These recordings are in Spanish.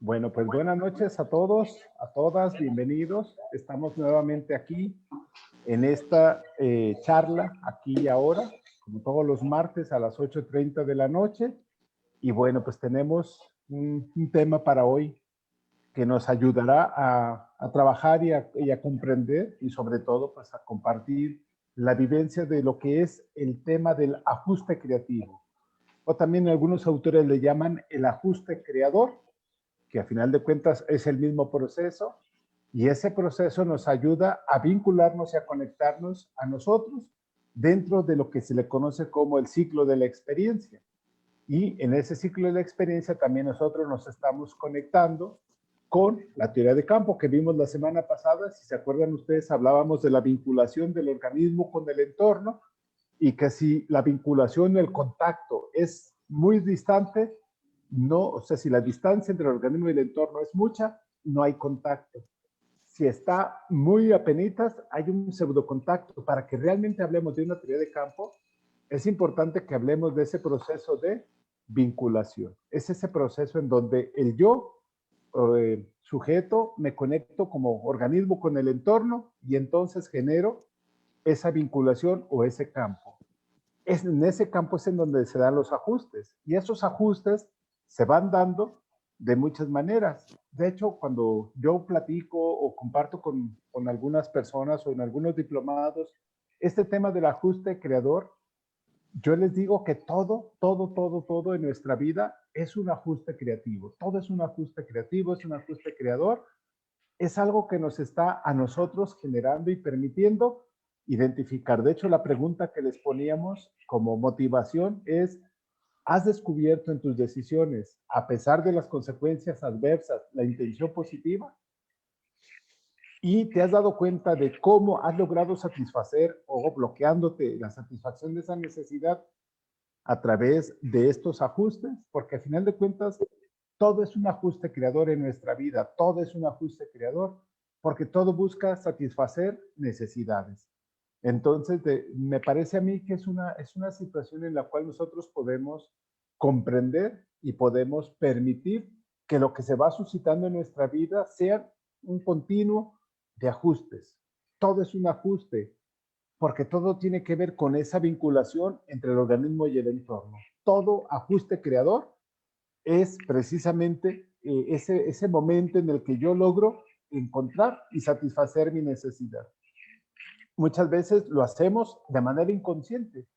Bueno, pues buenas noches a todos, a todas, bienvenidos. Estamos nuevamente aquí en esta charla, aquí y ahora, como todos los martes a las 8:30 de la noche. Y bueno, pues tenemos un tema para hoy que nos ayudará a trabajar y a comprender y sobre todo pues a compartir la vivencia de lo que es el tema del ajuste creativo. O también algunos autores le llaman el ajuste creador, que a final de cuentas es el mismo proceso, y ese proceso nos ayuda a vincularnos y a conectarnos a nosotros dentro de lo que se le conoce como el ciclo de la experiencia. Y en ese ciclo de la experiencia también nosotros nos estamos conectando con la teoría de campo que vimos la semana pasada. Si se acuerdan ustedes, hablábamos de la vinculación del organismo con el entorno y que si la vinculación, el contacto es muy distante, no, o sea, si la distancia entre el organismo y el entorno es mucha, no hay contacto. Si está muy apenitas, hay un pseudocontacto. Para que realmente hablemos de una teoría de campo, es importante que hablemos de ese proceso de vinculación. Es ese proceso en donde el yo, sujeto, me conecto como organismo con el entorno y entonces genero esa vinculación o ese campo. En ese campo es en donde se dan los ajustes y esos ajustes se van dando de muchas maneras. De hecho, cuando yo platico o comparto con algunas personas o en algunos diplomados este tema del ajuste creador, yo les digo que todo en nuestra vida es un ajuste creativo. Todo es un ajuste creativo, es un ajuste creador. Es algo que nos está a nosotros generando y permitiendo identificar. De hecho, la pregunta que les poníamos como motivación es, ¿has descubierto en tus decisiones, a pesar de las consecuencias adversas, la intención positiva? ¿Y te has dado cuenta de cómo has logrado satisfacer o bloqueándote la satisfacción de esa necesidad a través de estos ajustes? Porque al final de cuentas, todo es un ajuste creador en nuestra vida, todo es un ajuste creador, porque todo busca satisfacer necesidades. Entonces, me parece a mí que es una situación en la cual nosotros podemos comprender y podemos permitir que lo que se va suscitando en nuestra vida sea un continuo de ajustes. Todo es un ajuste, porque todo tiene que ver con esa vinculación entre el organismo y el entorno. Todo ajuste creador es precisamente ese momento en el que yo logro encontrar y satisfacer mi necesidad. Muchas veces lo hacemos de manera inconsciente.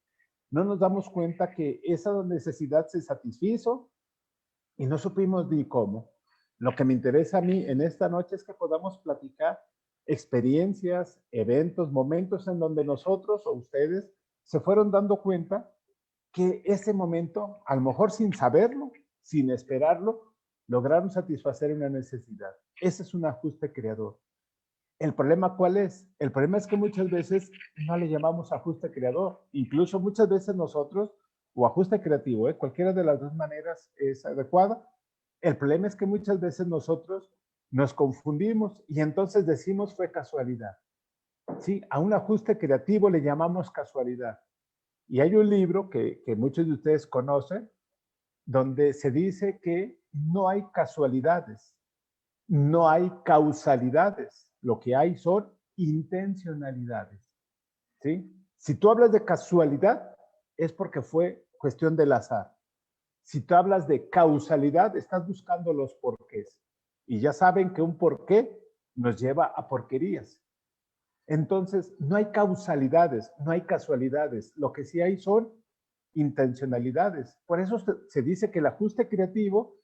No nos damos cuenta que esa necesidad se satisfizo y no supimos ni cómo. Lo que me interesa a mí en esta noche es que podamos platicar experiencias, eventos, momentos en donde nosotros o ustedes se fueron dando cuenta que ese momento, a lo mejor sin saberlo, sin esperarlo, lograron satisfacer una necesidad. Ese es un ajuste creador. ¿El problema cuál es? El problema es que muchas veces no le llamamos ajuste creador. Incluso muchas veces nosotros, o ajuste creativo, cualquiera de las dos maneras es adecuada. El problema es que muchas veces nosotros nos confundimos y entonces decimos fue casualidad. Sí, a un ajuste creativo le llamamos casualidad. Y hay un libro que muchos de ustedes conocen, donde se dice que no hay casualidades, no hay causalidades, lo que hay son intencionalidades, ¿sí? Si tú hablas de casualidad, es porque fue cuestión del azar. Si tú hablas de causalidad, estás buscando los porqués. Y ya saben que un porqué nos lleva a porquerías. Entonces, no hay causalidades, no hay casualidades. Lo que sí hay son intencionalidades. Por eso se dice que el ajuste creativo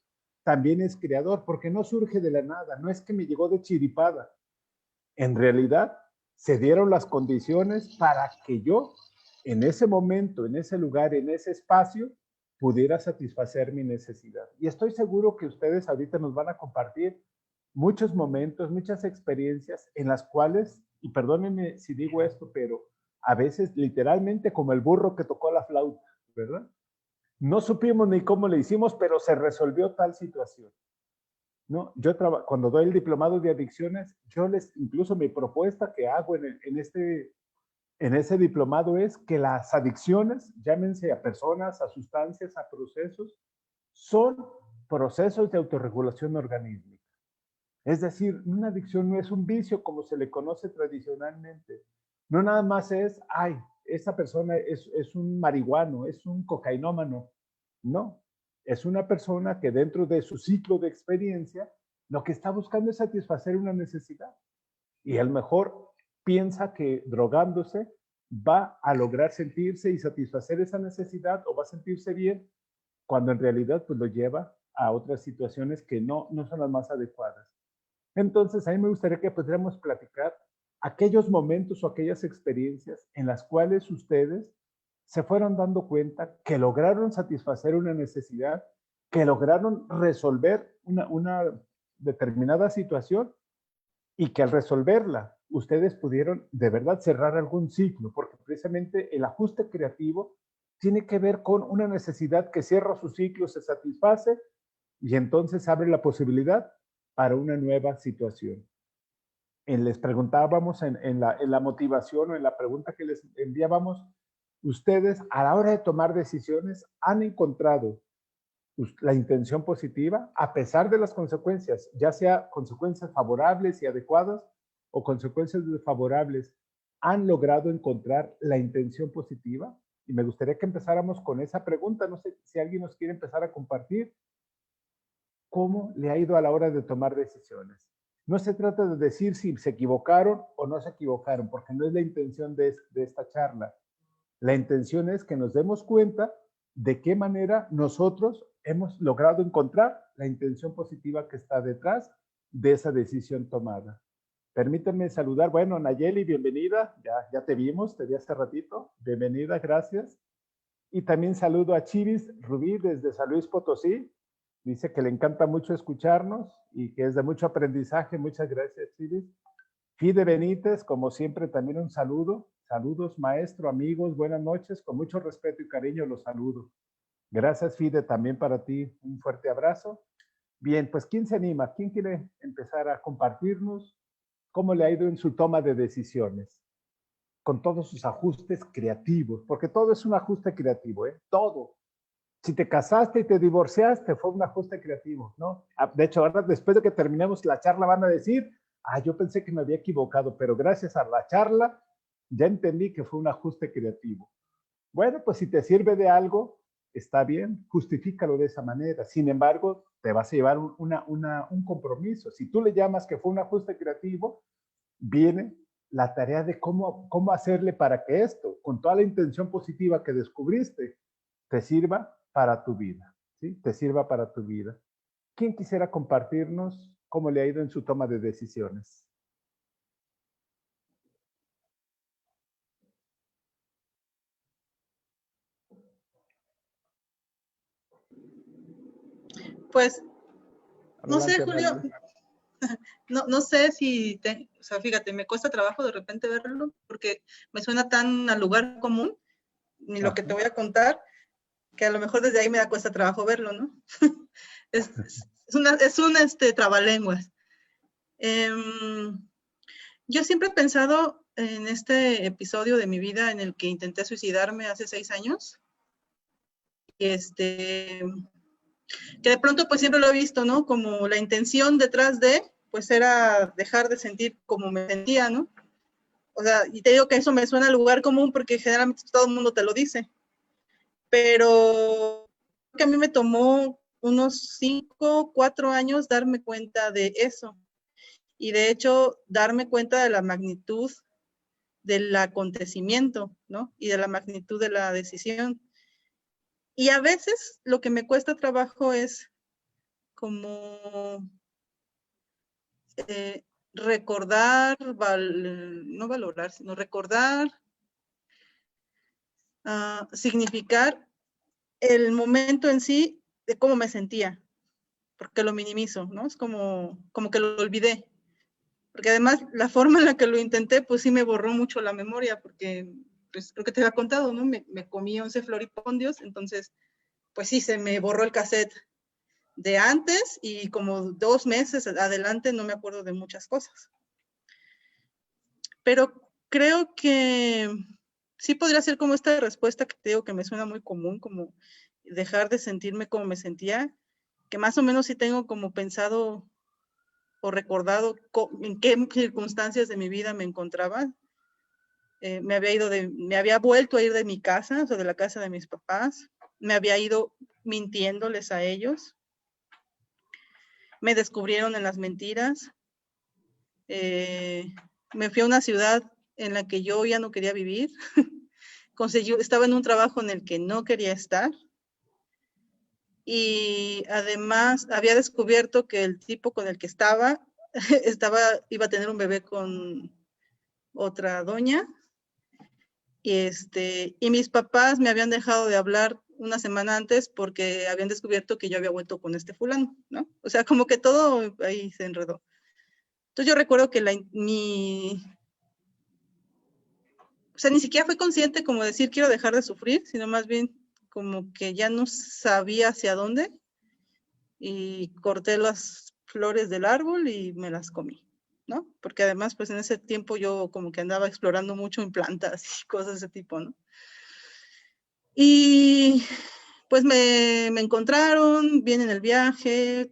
también es creador, porque no surge de la nada, no es que me llegó de chiripada. En realidad, se dieron las condiciones para que yo, en ese momento, en ese lugar, en ese espacio, pudiera satisfacer mi necesidad. Y estoy seguro que ustedes ahorita nos van a compartir muchos momentos, muchas experiencias en las cuales, y perdónenme si digo esto, pero a veces literalmente como el burro que tocó la flauta, ¿verdad? No supimos ni cómo le hicimos, pero se resolvió tal situación. ¿No? Cuando doy el diplomado de adicciones, incluso mi propuesta que hago en ese diplomado es que las adicciones, llámense a personas, a sustancias, a procesos, son procesos de autorregulación organísmica. Es decir, una adicción no es un vicio como se le conoce tradicionalmente. No nada más es, ay, esa persona es un marihuano, es un cocainómano. No, es una persona que dentro de su ciclo de experiencia lo que está buscando es satisfacer una necesidad. Y a lo mejor piensa que drogándose va a lograr sentirse y satisfacer esa necesidad o va a sentirse bien, cuando en realidad pues lo lleva a otras situaciones que no son las más adecuadas. Entonces, a mí me gustaría que pudiéramos platicar aquellos momentos o aquellas experiencias en las cuales ustedes se fueron dando cuenta que lograron satisfacer una necesidad, que lograron resolver una determinada situación y que al resolverla ustedes pudieron de verdad cerrar algún ciclo, porque precisamente el ajuste creativo tiene que ver con una necesidad que cierra su ciclo, se satisface y entonces abre la posibilidad para una nueva situación. Les preguntábamos en la motivación o en la pregunta que les enviábamos, ustedes a la hora de tomar decisiones han encontrado la intención positiva a pesar de las consecuencias, ya sea consecuencias favorables y adecuadas o consecuencias desfavorables, han logrado encontrar la intención positiva. Y me gustaría que empezáramos con esa pregunta. No sé si alguien nos quiere empezar a compartir cómo le ha ido a la hora de tomar decisiones. No se trata de decir si se equivocaron o no se equivocaron, porque no es la intención de esta charla. La intención es que nos demos cuenta de qué manera nosotros hemos logrado encontrar la intención positiva que está detrás de esa decisión tomada. Permítanme saludar, bueno, Nayeli, bienvenida, ya te vimos, te vi hace ratito, bienvenida, gracias. Y también saludo a Chivis Rubí desde San Luis Potosí, dice que le encanta mucho escucharnos y que es de mucho aprendizaje, muchas gracias, Chivis. Fide Benítez, como siempre, también un saludo. Saludos, maestro, amigos, buenas noches. Con mucho respeto y cariño los saludo. Gracias, Fide, también para ti. Un fuerte abrazo. Bien, pues, ¿quién se anima? ¿Quién quiere empezar a compartirnos cómo le ha ido en su toma de decisiones? Con todos sus ajustes creativos, porque todo es un ajuste creativo, ¿eh? Todo. Si te casaste y te divorciaste, fue un ajuste creativo, ¿no? De hecho, ahora después de que terminemos la charla van a decir, yo pensé que me había equivocado, pero gracias a la charla ya entendí que fue un ajuste creativo. Bueno, pues si te sirve de algo, está bien, justifícalo de esa manera. Sin embargo, te vas a llevar un compromiso. Si tú le llamas que fue un ajuste creativo, viene la tarea de cómo hacerle para que esto, con toda la intención positiva que descubriste, te sirva para tu vida, ¿sí? Te sirva para tu vida. ¿Quién quisiera compartirnos cómo le ha ido en su toma de decisiones? Pues, no sé, Adelante, Julio, no sé si, o sea, fíjate, me cuesta trabajo de repente verlo porque me suena tan al lugar común, ni lo que te voy a contar, que a lo mejor desde ahí me da cuesta trabajo verlo, ¿no? es un trabalenguas. Yo siempre he pensado en este episodio de mi vida en el que intenté suicidarme hace 6 años. Que de pronto pues siempre lo he visto, ¿no? Como la intención detrás de, pues era dejar de sentir como me sentía, ¿no? O sea, y te digo que eso me suena a lugar común porque generalmente todo el mundo te lo dice. Pero que a mí me tomó unos 5, 4 años darme cuenta de eso. Y de hecho, darme cuenta de la magnitud del acontecimiento, ¿no? Y de la magnitud de la decisión. Y a veces lo que me cuesta trabajo es como recordar, no valorar, sino recordar, significar el momento en sí de cómo me sentía, porque lo minimizo, ¿no? Es como que lo olvidé. Porque además la forma en la que lo intenté, pues sí me borró mucho la memoria, porque pues creo que te había contado, ¿no? Me comí 11 floripondios, entonces pues sí, se me borró el cassette de antes y como 2 meses adelante no me acuerdo de muchas cosas. Pero creo que sí podría ser como esta respuesta que te digo que me suena muy común, como dejar de sentirme como me sentía que más o menos sí tengo como pensado o recordado en qué circunstancias de mi vida me encontraba. Me había vuelto a ir de mi casa, o sea, de la casa de mis papás. Me había ido mintiéndoles a ellos. Me descubrieron en las mentiras. Me fui a una ciudad en la que yo ya no quería vivir. Estaba en un trabajo en el que no quería estar. Y además había descubierto que el tipo con el que estaba iba a tener un bebé con otra doña. Y mis papás me habían dejado de hablar una semana antes porque habían descubierto que yo había vuelto con este fulano, ¿no? O sea, como que todo ahí se enredó. Entonces yo recuerdo que o sea, ni siquiera fue consciente como decir quiero dejar de sufrir, sino más bien como que ya no sabía hacia dónde y corté las flores del árbol y me las comí, ¿no? Porque además, pues en ese tiempo yo como que andaba explorando mucho en plantas y cosas de ese tipo, ¿no? Y pues me encontraron bien en el viaje,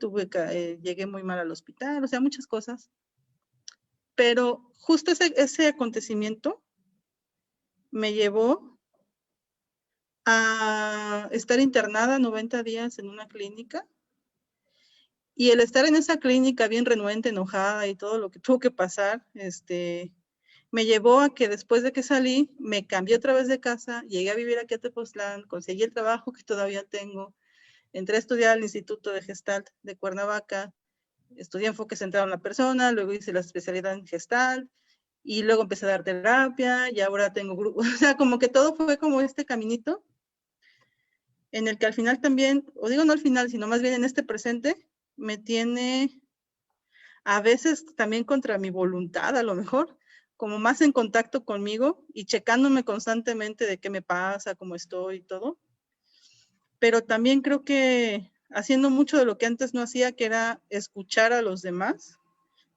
llegué muy mal al hospital, o sea, muchas cosas. Pero justo ese acontecimiento me llevó a estar internada 90 días en una clínica. Y el estar en esa clínica bien renuente, enojada y todo lo que tuvo que pasar, me llevó a que después de que salí, me cambié otra vez de casa, llegué a vivir aquí a Tepoztlán, conseguí el trabajo que todavía tengo, entré a estudiar al Instituto de Gestalt de Cuernavaca, estudié enfoque centrado en la persona, luego hice la especialidad en Gestalt, y luego empecé a dar terapia, y ahora tengo grupo, o sea, como que todo fue como este caminito, en el que al final también, o digo no al final, sino más bien en este presente, me tiene a veces también contra mi voluntad, a lo mejor, como más en contacto conmigo y checándome constantemente de qué me pasa, cómo estoy y todo. Pero también creo que haciendo mucho de lo que antes no hacía, que era escuchar a los demás,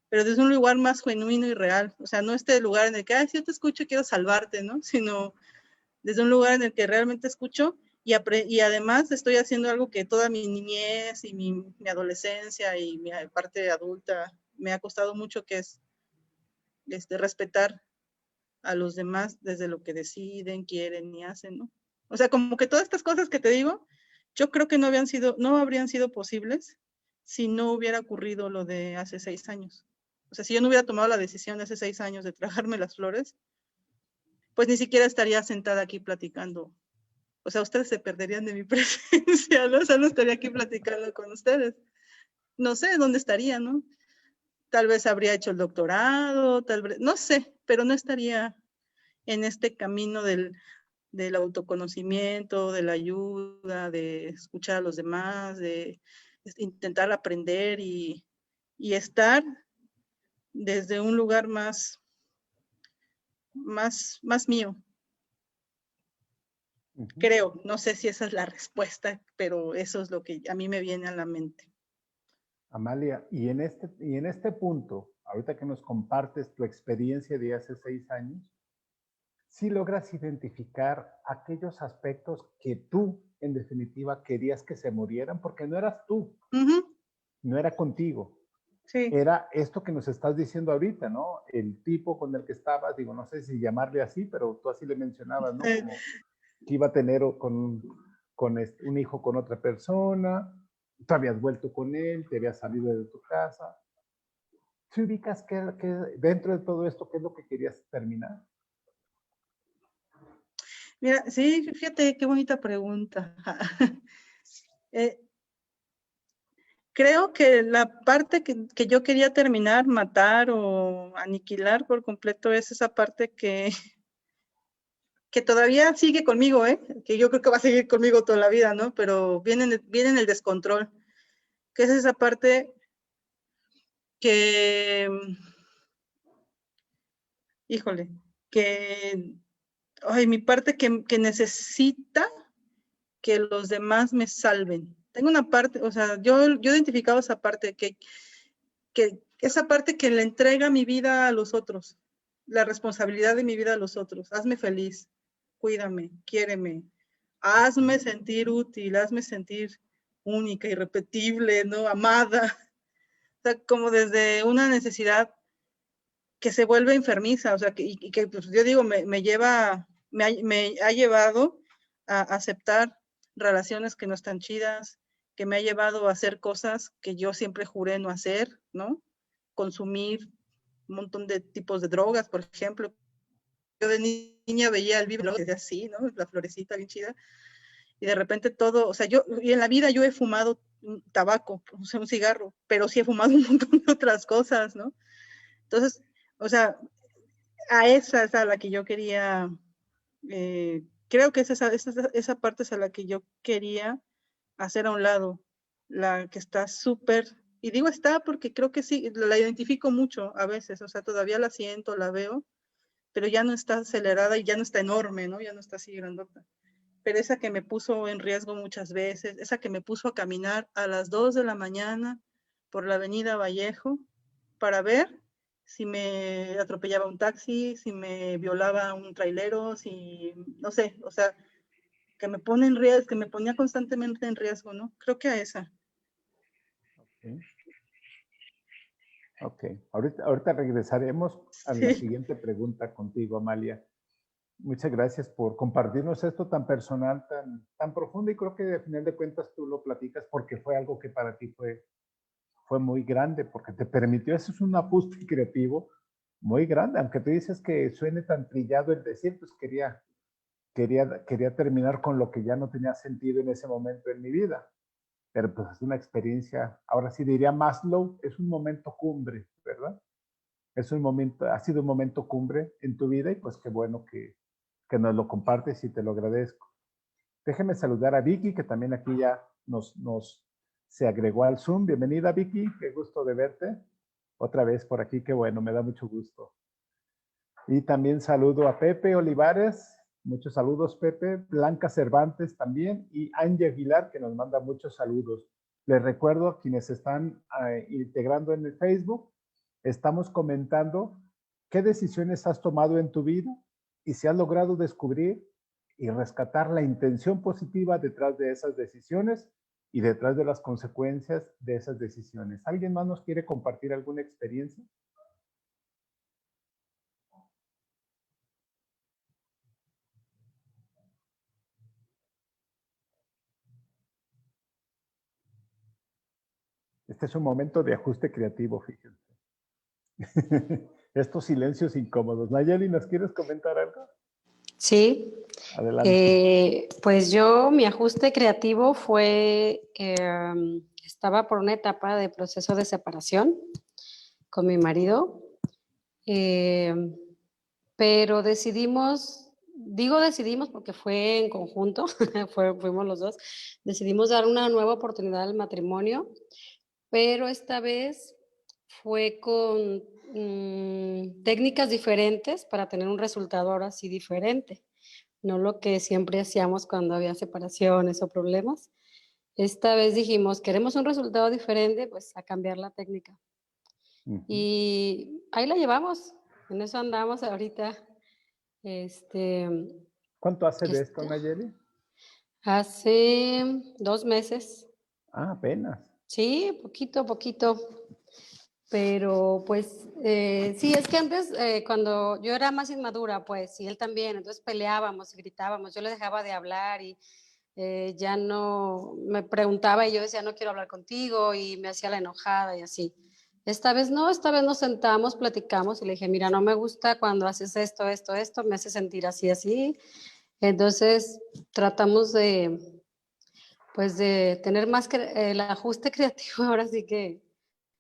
pero desde un lugar más genuino y real. O sea, no este lugar en el que, ay, si yo te escucho, quiero salvarte, ¿no? Sino desde un lugar en el que realmente escucho y además estoy haciendo algo que toda mi niñez y mi adolescencia y mi parte adulta me ha costado mucho, que es respetar a los demás desde lo que deciden, quieren y hacen, ¿no? O sea, como que todas estas cosas que te digo, yo creo que no habrían sido posibles si no hubiera ocurrido lo de hace 6 años. O sea, si yo no hubiera tomado la decisión hace 6 años de tragarme las flores, pues ni siquiera estaría sentada aquí platicando. O sea, ustedes se perderían de mi presencia, ¿no? O sea, no estaría aquí platicando con ustedes. No sé dónde estaría, ¿no? Tal vez habría hecho el doctorado, tal vez, no sé, pero no estaría en este camino del autoconocimiento, de la ayuda, de escuchar a los demás, de intentar aprender y estar desde un lugar más mío. Creo, no sé si esa es la respuesta, pero eso es lo que a mí me viene a la mente. Amalia, y en este punto, ahorita que nos compartes tu experiencia de hace 6 años, ¿sí logras identificar aquellos aspectos que tú, en definitiva, querías que se murieran? Porque no eras tú, no era contigo. Sí. Era esto que nos estás diciendo ahorita, ¿no? El tipo con el que estabas, digo, no sé si llamarle así, pero tú así le mencionabas, ¿no? Como que iba a tener un hijo con otra persona, tú habías vuelto con él, te habías salido de tu casa. ¿Te ubicas que dentro de todo esto, qué es lo que querías terminar? Mira, sí, fíjate qué bonita pregunta. Creo que la parte que yo quería terminar, matar o aniquilar por completo es esa parte que todavía sigue conmigo, que yo creo que va a seguir conmigo toda la vida, ¿no? Pero viene en el descontrol, que es esa parte que, híjole, mi parte que necesita que los demás me salven. Tengo una parte, o sea, yo identificaba esa parte, que esa parte que le entrega mi vida a los otros, la responsabilidad de mi vida a los otros. Hazme feliz, cuídame, quiéreme, hazme sentir útil, hazme sentir única, irrepetible, ¿no? Amada. O sea, como desde una necesidad que se vuelve enfermiza, o sea, y que pues, yo digo, me ha llevado a aceptar relaciones que no están chidas, que me ha llevado a hacer cosas que yo siempre juré no hacer, ¿no? Consumir un montón de tipos de drogas, por ejemplo. Yo de niña veía el libro y decía así, ¿no? La florecita bien chida. Y de repente todo, o sea, y en la vida yo he fumado tabaco, o sea, un cigarro, pero sí he fumado un montón de otras cosas, ¿no? Entonces, o sea, a esa es a la que yo quería, creo que esa parte es a la que yo quería hacer a un lado, la que está súper, y digo está porque creo que sí, la identifico mucho a veces, o sea, todavía la siento, la veo, pero ya no está acelerada y ya no está enorme, ¿no? Ya no está así grandota. Pero esa que me puso en riesgo muchas veces, esa que me puso a caminar a las 2 de la mañana por la avenida Vallejo para ver si me atropellaba un taxi, si me violaba un trailero, si, no sé, o sea, que me pone en riesgo, que me ponía constantemente en riesgo, ¿no? Creo que a esa. Ok. Ok. Ahorita regresaremos a la Sí. siguiente pregunta contigo, Amalia. Muchas gracias por compartirnos esto tan personal, tan profundo, y creo que al final de cuentas tú lo platicas porque fue algo que para ti fue muy grande, porque te permitió, eso es un ajuste creativo muy grande, aunque tú dices que suene tan trillado el decir, pues quería terminar con lo que ya no tenía sentido en ese momento en mi vida, pero pues es una experiencia, ahora sí diría Maslow, es un momento cumbre, ¿verdad? Es un momento, ha sido un momento cumbre en tu vida y pues qué bueno que nos lo compartes y te lo agradezco. Déjeme saludar a Vicky, que también aquí ya se agregó al Zoom. Bienvenida, Vicky, qué gusto de verte. Otra vez por aquí, qué bueno, me da mucho gusto. Y también saludo a Pepe Olivares, muchos saludos, Pepe. Blanca Cervantes también, y Angie Aguilar, que nos manda muchos saludos. Les recuerdo a quienes están integrando en el Facebook, estamos comentando qué decisiones has tomado en tu vida y si has logrado descubrir y rescatar la intención positiva detrás de esas decisiones y detrás de las consecuencias de esas decisiones. ¿Alguien más nos quiere compartir alguna experiencia? Este es un momento de ajuste creativo, fíjense. Estos silencios incómodos. Nayeli, ¿nos quieres comentar algo? Sí, pues mi ajuste creativo fue, estaba por una etapa de proceso de separación con mi marido, pero decidimos porque fue en conjunto, fuimos los dos, decidimos dar una nueva oportunidad al matrimonio, pero esta vez fue con técnicas diferentes para tener un resultado ahora sí diferente, no lo que siempre hacíamos cuando había separaciones o problemas. Esta vez dijimos, queremos un resultado diferente, pues a cambiar la técnica. Y ahí la llevamos, en eso andamos ahorita. ¿Cuánto hace de esto, Nayeli? Hace 2 meses. Ah, apenas. Sí, poquito, poquito. Pero pues sí, es que antes cuando yo era más inmadura, pues, y él también, entonces peleábamos y gritábamos, yo le dejaba de hablar y ya no, me preguntaba y yo decía, no quiero hablar contigo y me hacía la enojada y así. Esta vez no, esta vez nos sentamos, platicamos y le dije, mira, no me gusta cuando haces esto, esto, esto, me hace sentir así, así. Entonces tratamos pues de tener más el ajuste creativo, ahora sí que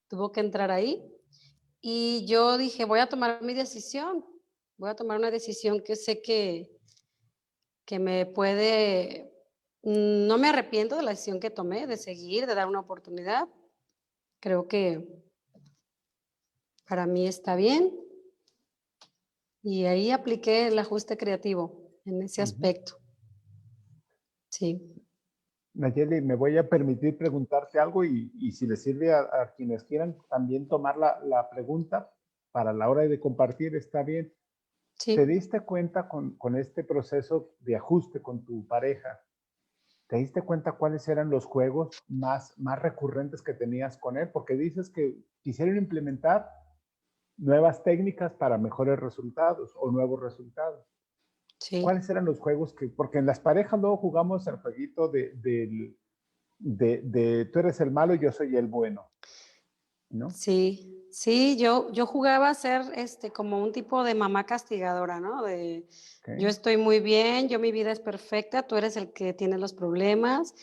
tuvo que entrar ahí. Y yo dije, voy a tomar mi decisión, voy a tomar una decisión que sé que me puede, no me arrepiento de la decisión que tomé, de seguir, de dar una oportunidad. Creo que para mí está bien. Y ahí apliqué el ajuste creativo en ese aspecto. Sí. Nayeli, me voy a permitir preguntarte algo y si le sirve a quienes quieran también tomar la pregunta para la hora de compartir, está bien. Sí. ¿Te diste cuenta con este proceso de ajuste con tu pareja ¿te diste cuenta cuáles eran los juegos más recurrentes que tenías con él? Porque dices que quisieron implementar nuevas técnicas para mejores resultados o nuevos resultados. Sí. ¿Cuáles eran los juegos que, porque en las parejas luego jugamos el jueguito de tú eres el malo y yo soy el bueno, ¿no? Sí, sí, yo jugaba a ser como un tipo de mamá castigadora, ¿no? De yo estoy muy bien, mi vida es perfecta, tú eres el que tiene los problemas,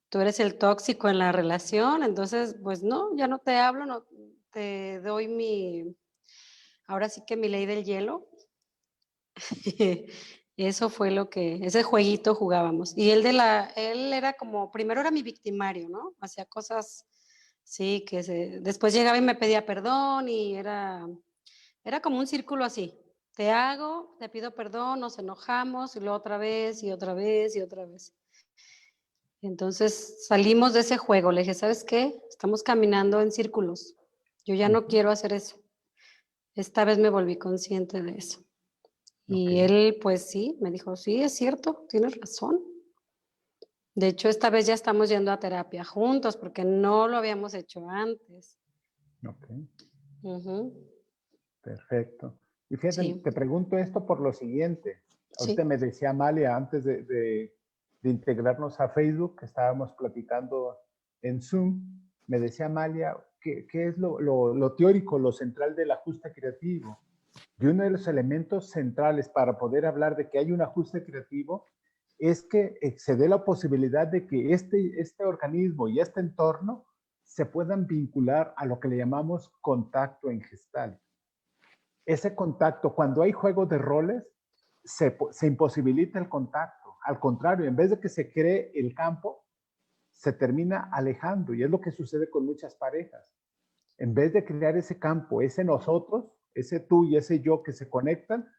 tú eres el tóxico en la relación, entonces, pues no, ya no te hablo, no te doy ahora sí que mi ley del hielo. Eso fue ese jueguito jugábamos. Y él era como, primero era mi victimario, ¿no? Hacía cosas, sí, después llegaba y me pedía perdón y era como un círculo así. Te pido perdón, nos enojamos y luego otra vez y otra vez y otra vez. Entonces salimos de ese juego. Le dije, ¿sabes qué? Estamos caminando en círculos. Yo ya no quiero hacer eso. Esta vez me volví consciente de eso. Y él, pues sí, me dijo, sí, es cierto, tienes razón. De hecho, esta vez ya estamos yendo a terapia juntos porque no lo habíamos hecho antes. Ok. Ujú. Perfecto. Y fíjate, Sí. te pregunto esto por lo siguiente. Ahorita Sí. me decía Amalia antes de integrarnos a Facebook, que estábamos platicando en Zoom, me decía Amalia, ¿qué es lo teórico, lo central del ajuste creativo? Y uno de los elementos centrales para poder hablar de que hay un ajuste creativo es que se dé la posibilidad de que este organismo y este entorno se puedan vincular a lo que le llamamos contacto en Gestalt. Ese contacto, cuando hay juegos de roles, se imposibilita el contacto. Al contrario, en vez de que se cree el campo, se termina alejando, y es lo que sucede con muchas parejas. En vez de crear ese campo, ese nosotros, ese tú y ese yo que se conectan,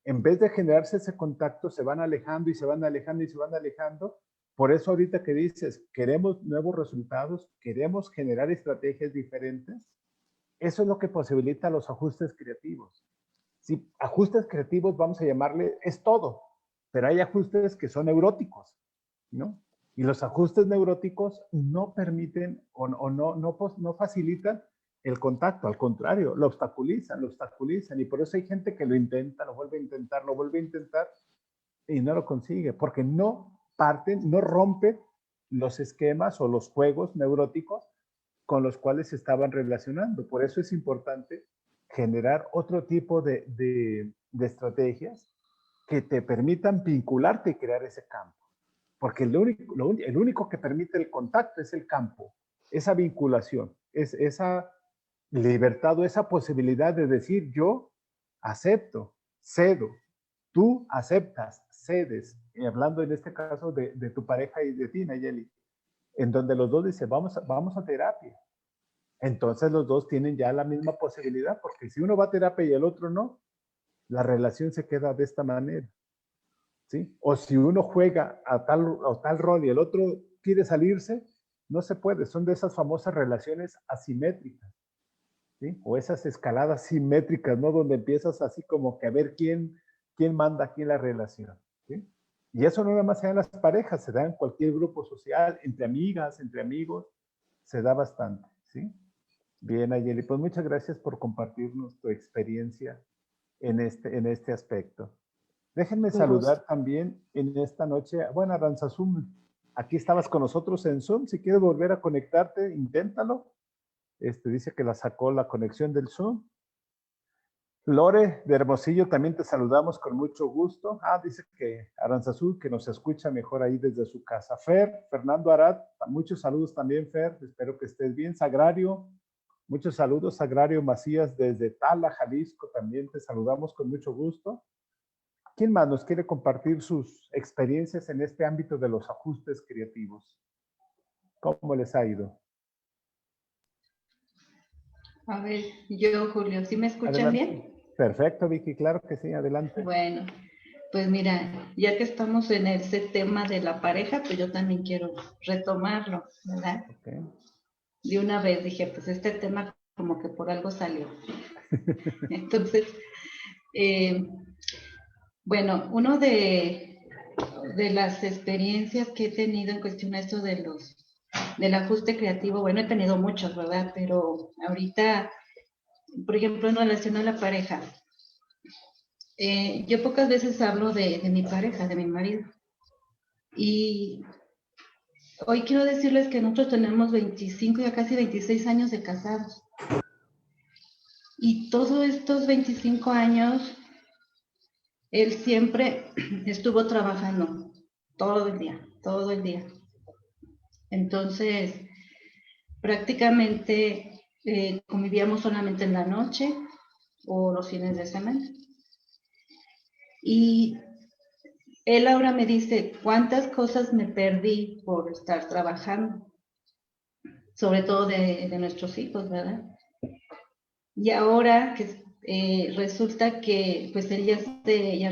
en vez de generarse ese contacto, se van alejando y se van alejando y se van alejando. Por eso ahorita que dices, queremos nuevos resultados, queremos generar estrategias diferentes, eso es lo que posibilita los ajustes creativos. Sí, ajustes creativos, vamos a llamarle, es todo, pero hay ajustes que son neuróticos, ¿no? Y los ajustes neuróticos no permiten o no facilitan el contacto, al contrario, lo obstaculizan, y por eso hay gente que lo intenta, lo vuelve a intentar, lo vuelve a intentar y no lo consigue, porque no rompen los esquemas o los juegos neuróticos con los cuales se estaban relacionando. Por eso es importante generar otro tipo de estrategias que te permitan vincularte y crear ese campo. Porque el único que permite el contacto es el campo, esa vinculación, es esa libertad o esa posibilidad de decir yo acepto, cedo, tú aceptas, cedes, y hablando en este caso de tu pareja y de ti, Nayeli, en donde los dos dicen vamos a terapia. Entonces los dos tienen ya la misma posibilidad, porque si uno va a terapia y el otro no, la relación se queda de esta manera, ¿sí? O si uno juega a tal rol y el otro quiere salirse, no se puede. Son de esas famosas relaciones asimétricas, ¿sí? O esas escaladas simétricas, ¿no? Donde empiezas así como que a ver quién manda aquí en la relación, ¿sí? Y eso no nada más se da en las parejas, se da en cualquier grupo social, entre amigas, entre amigos, se da bastante, ¿sí? Bien, Ayeli, pues muchas gracias por compartirnos tu experiencia en este aspecto. Déjenme saludar también en esta noche, bueno, Aranzazú, aquí estabas con nosotros en Zoom, si quieres volver a conectarte, inténtalo. Dice que la sacó la conexión del Zoom. Lore de Hermosillo, también te saludamos con mucho gusto. Dice que Aranzazú, que nos escucha mejor ahí desde su casa. Fernando Arad, muchos saludos también, Fer, espero que estés bien. Sagrario, muchos saludos. Sagrario Macías desde Tala, Jalisco, también te saludamos con mucho gusto. ¿Quién más nos quiere compartir sus experiencias en este ámbito de los ajustes creativos? ¿Cómo les ha ido? A ver, Julio, ¿sí me escuchan Adelante. bien? Perfecto, Vicky, claro que sí, adelante. Bueno, pues mira, ya que estamos en ese tema de la pareja, pues yo también quiero retomarlo, ¿verdad? Okay. De una vez dije, pues este tema como que por algo salió. Entonces, bueno, uno de de las experiencias que he tenido en cuestión a esto del ajuste creativo, bueno, he tenido muchos, ¿verdad? Pero ahorita, por ejemplo, en relación a la pareja, yo pocas veces hablo de mi pareja, de mi marido. Y hoy quiero decirles que nosotros tenemos 25, ya casi 26 años de casados. Y todos estos 25 años, él siempre estuvo trabajando todo el día, todo el día. Entonces, prácticamente convivíamos solamente en la noche o los fines de semana. Y él ahora me dice cuántas cosas me perdí por estar trabajando, sobre todo de nuestros hijos, ¿verdad? Y ahora que resulta que pues él ya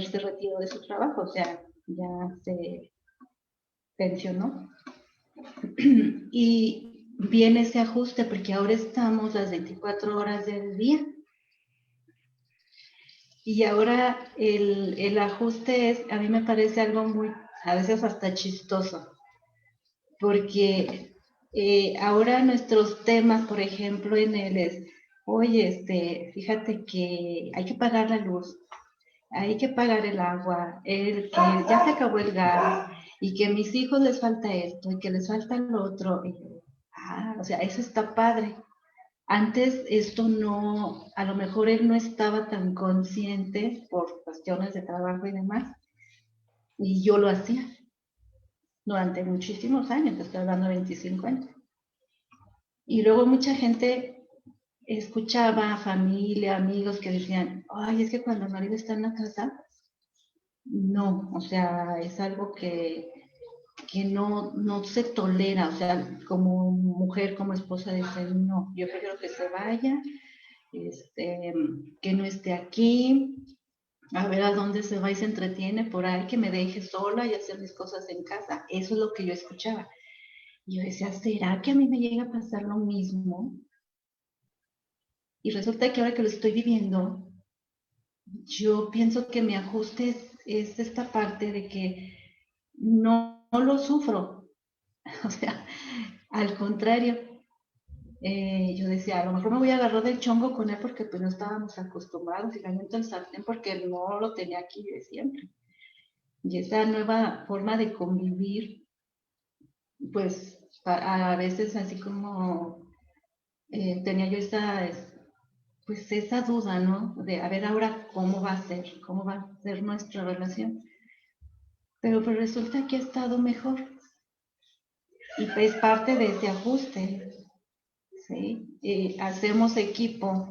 se retiró de su trabajo, o sea, ya se pensionó. Y viene ese ajuste porque ahora estamos las 24 horas del día. Y ahora el ajuste es, a mí me parece algo muy, a veces hasta chistoso, porque ahora nuestros temas, por ejemplo, en él es, oye, fíjate que hay que pagar la luz, hay que pagar el agua, que ya se acabó el gas, y que a mis hijos les falta esto, y que les falta lo otro. O sea, eso está padre. Antes esto no, a lo mejor él no estaba tan consciente por cuestiones de trabajo y demás, y yo lo hacía durante muchísimos años, estoy hablando de 25 años. Y luego mucha gente escuchaba, familia, amigos que decían, ay, es que cuando el marido está en la casa, no, o sea, es algo que no se tolera, o sea, como mujer, como esposa, dicen, no, yo prefiero que se vaya, que no esté aquí, a ver a dónde se va y se entretiene por ahí, que me deje sola y hacer mis cosas en casa. Eso es lo que yo escuchaba. Y yo decía, ¿será que a mí me llega a pasar lo mismo? Y resulta que ahora que lo estoy viviendo, yo pienso que mi ajuste es esta parte de que no lo sufro. O sea, al contrario, yo decía, a lo mejor me voy a agarrar del chongo con él porque pues no estábamos acostumbrados y realmente el sartén porque no lo tenía aquí de siempre. Y esa nueva forma de convivir, pues a veces así como tenía yo pues esa duda, ¿no? De a ver ahora cómo va a ser nuestra relación. Pero pues resulta que ha estado mejor y es parte de ese ajuste, ¿sí? Hacemos equipo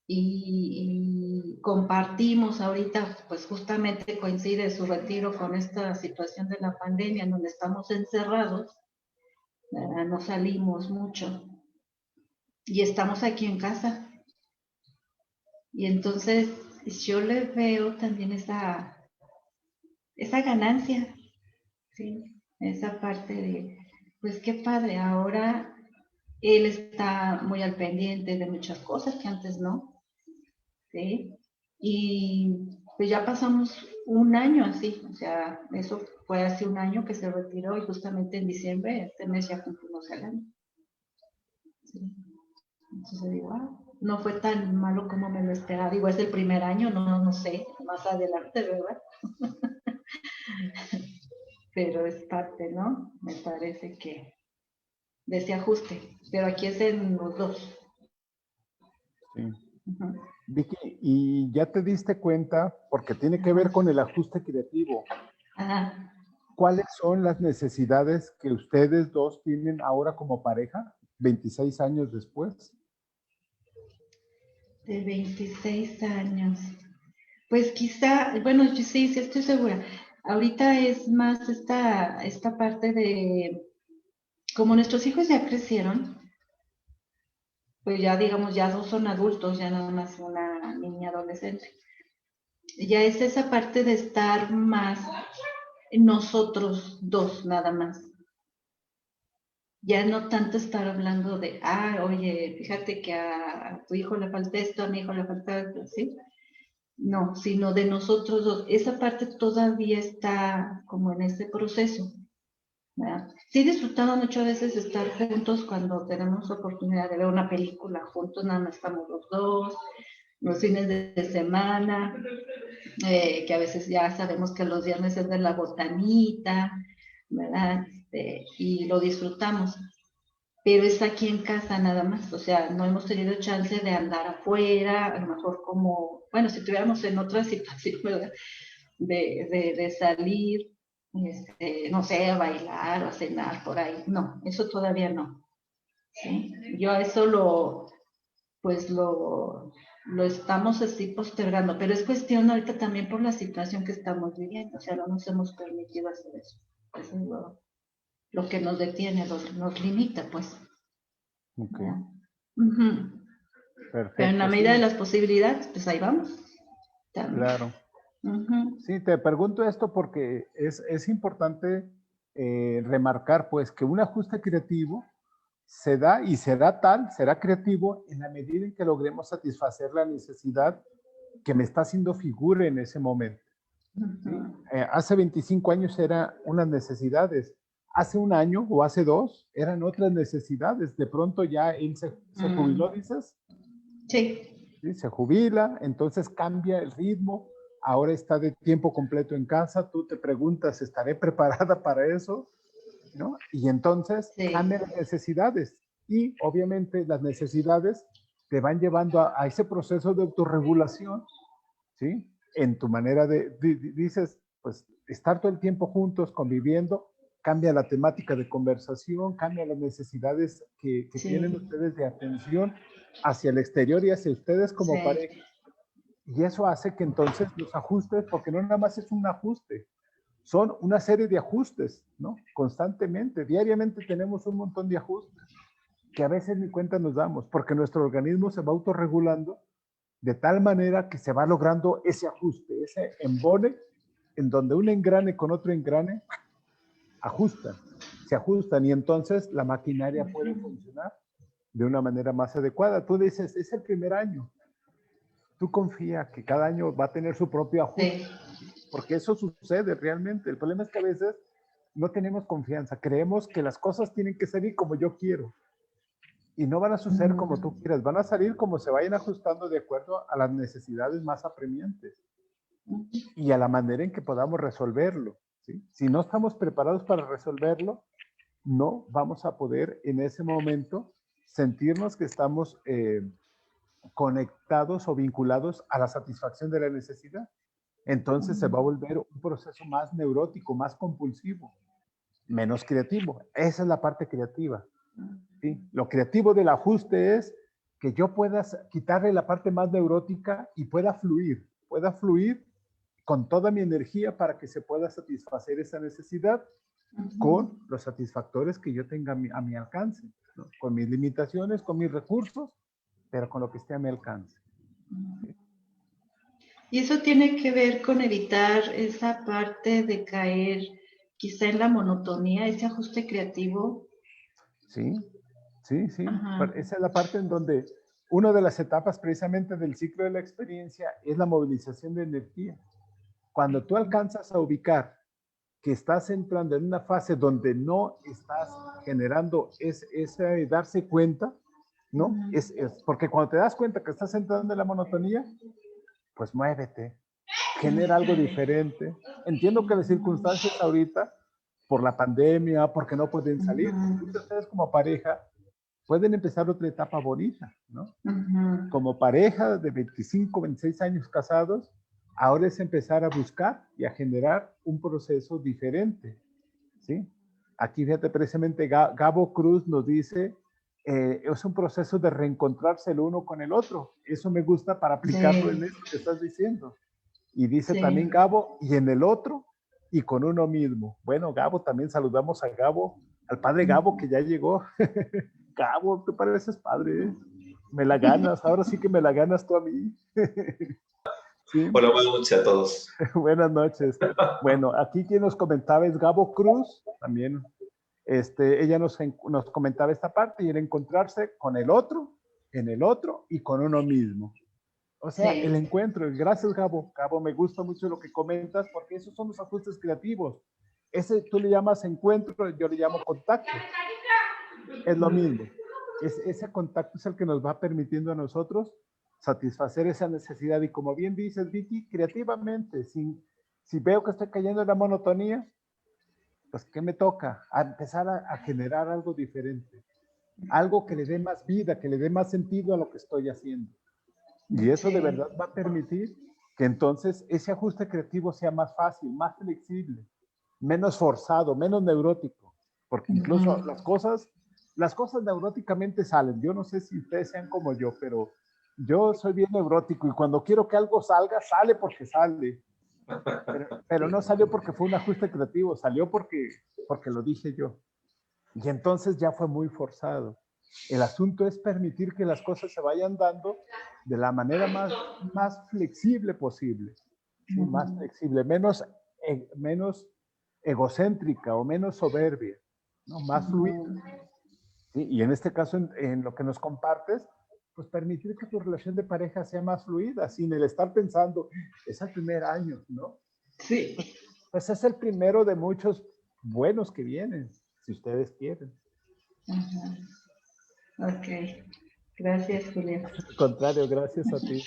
y compartimos ahorita, pues justamente coincide su retiro con esta situación de la pandemia en donde estamos encerrados, no salimos mucho y estamos aquí en casa. Y entonces yo le veo también esa ganancia, ¿sí? Esa parte de, pues qué padre, ahora él está muy al pendiente de muchas cosas que antes no, ¿sí? Y pues ya pasamos un año así, o sea, eso fue hace un año que se retiró y justamente en diciembre, este mes ya cumplimos el año. ¿Sí? Entonces digo, no fue tan malo como me lo esperaba. Digo, es el primer año, no sé, más adelante, ¿verdad? Pero es parte, ¿no? Me parece que de ese ajuste, pero aquí es en los dos. Sí. Uh-huh. Vicky, y ya te diste cuenta, porque tiene que ver con el ajuste creativo. Ajá. ¿Cuáles son las necesidades que ustedes dos tienen ahora como pareja, 26 años después? De 26 años. Pues quizá, bueno, yo sí estoy segura. Ahorita es más esta parte de, como nuestros hijos ya crecieron, pues ya digamos, ya dos son adultos, ya nada más una niña adolescente. Ya es esa parte de estar más nosotros dos nada más. Ya no tanto estar hablando de, oye, fíjate que a tu hijo le falta esto, a mi hijo le falta esto, ¿sí? no, sino de nosotros dos. Esa parte todavía está como en ese proceso, ¿verdad? Sí disfrutamos mucho a veces estar juntos cuando tenemos oportunidad de ver una película juntos, nada más estamos los dos, los fines de semana, que a veces ya sabemos que los viernes es de la botanita, ¿verdad? Y lo disfrutamos, pero es aquí en casa nada más, o sea, no hemos tenido chance de andar afuera, a lo mejor como, bueno, si estuviéramos en otra situación, ¿verdad? De salir, no sé, a bailar o a cenar por ahí, no, eso todavía no, ¿sí? Yo a eso pues lo estamos así postergando, pero es cuestión ahorita también por la situación que estamos viviendo, o sea, no nos hemos permitido hacer eso. Eso es lo que nos detiene, nos limita, pues. Ok, Uh-huh. Pero en la perfecto, medida de sí, las posibilidades, pues ahí vamos. También. claro. Uh-huh. Sí, te pregunto esto porque es importante remarcar pues que un ajuste creativo se da y será tal, será creativo en la medida en que logremos satisfacer la necesidad que me está haciendo figura en ese momento. ¿Sí? Hace 25 años eran unas necesidades, hace un año o hace dos eran otras necesidades. De pronto ya él se jubiló, dices. Sí. ¿Sí? Se jubila, entonces cambia el ritmo, ahora está de tiempo completo en casa, tú te preguntas, ¿estaré preparada para eso? ¿No? Y entonces Sí. cambian las necesidades y obviamente las necesidades te van llevando a ese proceso de autorregulación, ¿sí? En tu manera dices, pues estar todo el tiempo juntos, conviviendo, cambia la temática de conversación, cambia las necesidades que Sí. tienen ustedes de atención hacia el exterior y hacia ustedes como Sí. pareja. Y eso hace que entonces los ajustes, porque no nada más es un ajuste, son una serie de ajustes, ¿no? Constantemente, diariamente tenemos un montón de ajustes que a veces ni cuenta nos damos, porque nuestro organismo se va autorregulando de tal manera que se va logrando ese ajuste, ese embone, en donde un engrane con otro engrane ajustan, se ajustan y entonces la maquinaria puede funcionar de una manera más adecuada. Tú dices, es el primer año. Tú confía que cada año va a tener su propio ajuste, Sí. porque eso sucede realmente. El problema es que a veces no tenemos confianza, creemos que las cosas tienen que salir como yo quiero y no van a suceder como tú quieras, van a salir como se vayan ajustando de acuerdo a las necesidades más apremiantes y a la manera en que podamos resolverlo. ¿Sí? Si no estamos preparados para resolverlo, no vamos a poder en ese momento sentirnos que estamos conectados o vinculados a la satisfacción de la necesidad. Entonces se va a volver un proceso más neurótico, más compulsivo, menos creativo. Esa es la parte creativa. ¿Sí? Lo creativo del ajuste es que yo pueda quitarle la parte más neurótica y pueda fluir con toda mi energía para que se pueda satisfacer esa necesidad con los satisfactores que yo tenga a mi alcance, ¿no? Con mis limitaciones, con mis recursos, pero con lo que esté a mi alcance. ¿Sí? Y eso tiene que ver con evitar esa parte de caer quizá en la monotonía, ese ajuste creativo. Sí, sí, sí. Ajá. Esa es la parte en donde una de las etapas precisamente del ciclo de la experiencia es la movilización de energía. Cuando tú alcanzas a ubicar que estás entrando en una fase donde no estás generando ese darse cuenta, ¿no? Porque cuando te das cuenta que estás entrando en la monotonía, pues muévete, genera algo diferente. Entiendo que las circunstancias ahorita, por la pandemia, porque no pueden salir, incluso ustedes como pareja, pueden empezar otra etapa bonita, ¿no? Como pareja de 25, 26 años casados, ahora es empezar a buscar y a generar un proceso diferente, ¿sí? Aquí, fíjate, precisamente Gabo Cruz nos dice, es un proceso de reencontrarse el uno con el otro. Eso me gusta para aplicarlo en esto que estás diciendo. Y dice también Gabo, y en el otro, y con uno mismo. Bueno, Gabo, también saludamos a Gabo, al padre Gabo que ya llegó. Gabo, te pareces padre, ¿eh? Me la ganas, ahora sí que me la ganas tú a mí. ¿Sí? Bueno, buenas noches a todos. Buenas noches. Bueno, aquí quien nos comentaba es Gabo Cruz, también ella nos comentaba esta parte y era encontrarse con el otro, en el otro y con uno mismo. O sea, Sí. el encuentro. Gracias, Gabo. Gabo, me gusta mucho lo que comentas porque esos son los ajustes creativos. Ese tú le llamas encuentro, yo le llamo contacto. Es lo mismo. Ese contacto es el que nos va permitiendo a nosotros satisfacer esa necesidad. Y como bien dices, Vicky, creativamente, si veo que estoy cayendo en la monotonía, pues ¿qué me toca? A empezar a generar algo diferente. Algo que le dé más vida, que le dé más sentido a lo que estoy haciendo. Y eso de verdad va a permitir que entonces ese ajuste creativo sea más fácil, más flexible, menos forzado, menos neurótico. Porque incluso las cosas neuróticamente salen. Yo no sé si ustedes sean como yo, pero yo soy bien neurótico y cuando quiero que algo salga, sale porque sale. Pero no salió porque fue un ajuste creativo, salió porque lo dije yo. Y entonces ya fue muy forzado. El asunto es permitir que las cosas se vayan dando de la manera más flexible posible. ¿Sí? Más flexible, menos egocéntrica o menos soberbia, ¿no? Más fluida. ¿Sí? Y en este caso, en lo que nos compartes, pues permitir que tu relación de pareja sea más fluida, sin el estar pensando, es el primer año, ¿no? Sí. Pues es el primero de muchos buenos que vienen, si ustedes quieren. Ajá. Ok. Gracias, Julián. Al contrario, gracias a ti.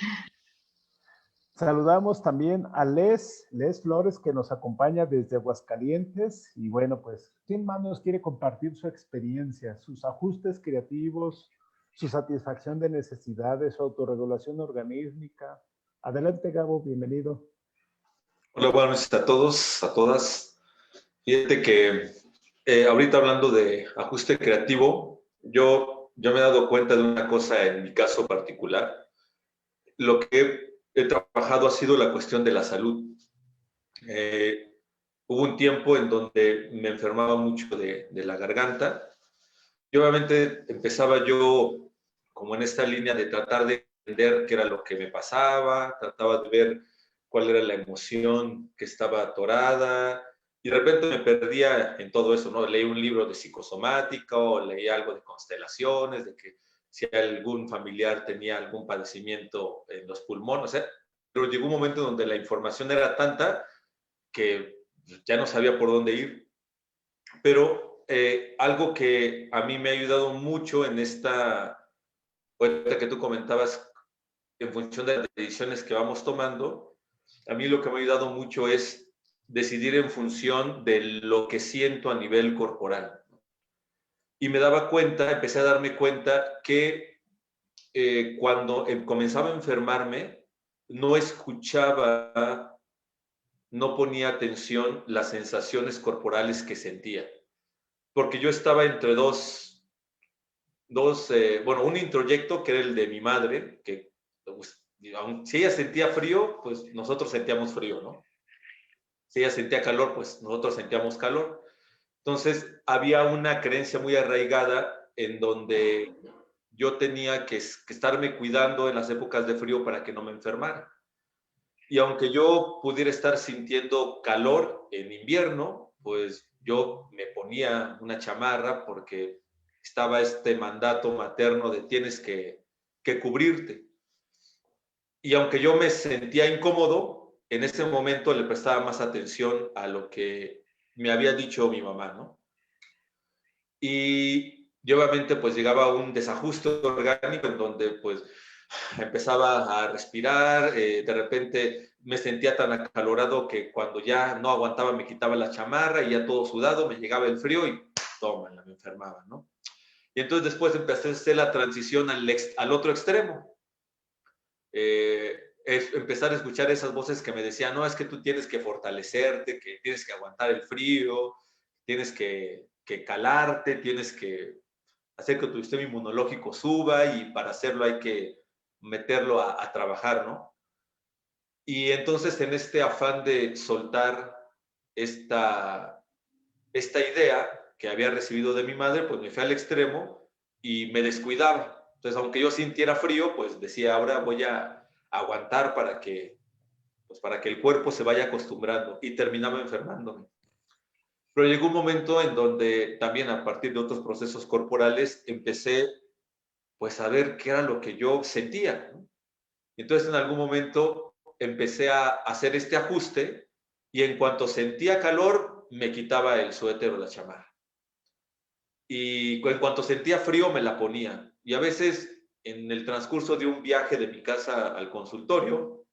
Saludamos también a Les Flores, que nos acompaña desde Aguascalientes. Y bueno, pues, ¿quién más nos quiere compartir su experiencia, sus ajustes creativos, su satisfacción de necesidades, su autorregulación organísmica? Adelante, Gabo, bienvenido. Hola, buenas noches a todos, a todas. Fíjate que ahorita hablando de ajuste creativo, yo me he dado cuenta de una cosa en mi caso particular. Lo que he trabajado ha sido la cuestión de la salud. Hubo un tiempo en donde me enfermaba mucho de la garganta y obviamente empezaba yo como en esta línea de tratar de entender qué era lo que me pasaba, trataba de ver cuál era la emoción que estaba atorada y de repente me perdía en todo eso, ¿no? Leí un libro de psicosomática o leí algo de constelaciones, de que si algún familiar tenía algún padecimiento en los pulmones, o sea, pero llegó un momento donde la información era tanta que ya no sabía por dónde ir. Pero algo que a mí me ha ayudado mucho en esta, ahorita que tú comentabas, en función de las decisiones que vamos tomando, a mí lo que me ha ayudado mucho es decidir en función de lo que siento a nivel corporal. Y me daba cuenta, empecé a darme cuenta que cuando comenzaba a enfermarme, no escuchaba, no ponía atención las sensaciones corporales que sentía. Porque yo estaba entre bueno, un introyecto que era el de mi madre, que pues, si ella sentía frío, pues nosotros sentíamos frío, ¿no? Si ella sentía calor, pues nosotros sentíamos calor. Entonces, había una creencia muy arraigada en donde yo tenía que estarme cuidando en las épocas de frío para que no me enfermara. Y aunque yo pudiera estar sintiendo calor en invierno, pues yo me ponía una chamarra porque estaba este mandato materno de tienes que cubrirte. Y aunque yo me sentía incómodo, en ese momento le prestaba más atención a lo que me había dicho mi mamá, ¿no? Y obviamente pues llegaba a un desajuste orgánico en donde pues empezaba a respirar, de repente me sentía tan acalorado que cuando ya no aguantaba me quitaba la chamarra y ya todo sudado, me llegaba el frío y tómala, me enfermaba, ¿no? Y entonces después empecé a hacer la transición al otro extremo. Es empezar a escuchar esas voces que me decían, no, es que tú tienes que fortalecerte, que tienes que aguantar el frío, tienes que calarte, tienes que hacer que tu sistema inmunológico suba y para hacerlo hay que meterlo a trabajar, ¿no? Y entonces en este afán de soltar esta idea que había recibido de mi madre, pues me fui al extremo y me descuidaba. Entonces, aunque yo sintiera frío, pues decía, ahora voy a aguantar para que el cuerpo se vaya acostumbrando y terminaba enfermándome. Pero llegó un momento en donde también a partir de otros procesos corporales empecé pues a ver qué era lo que yo sentía, ¿no? Entonces en algún momento empecé a hacer este ajuste y en cuanto sentía calor me quitaba el suéter o la chamarra. Y en cuanto sentía frío me la ponía. Y a veces en el transcurso de un viaje de mi casa al consultorio,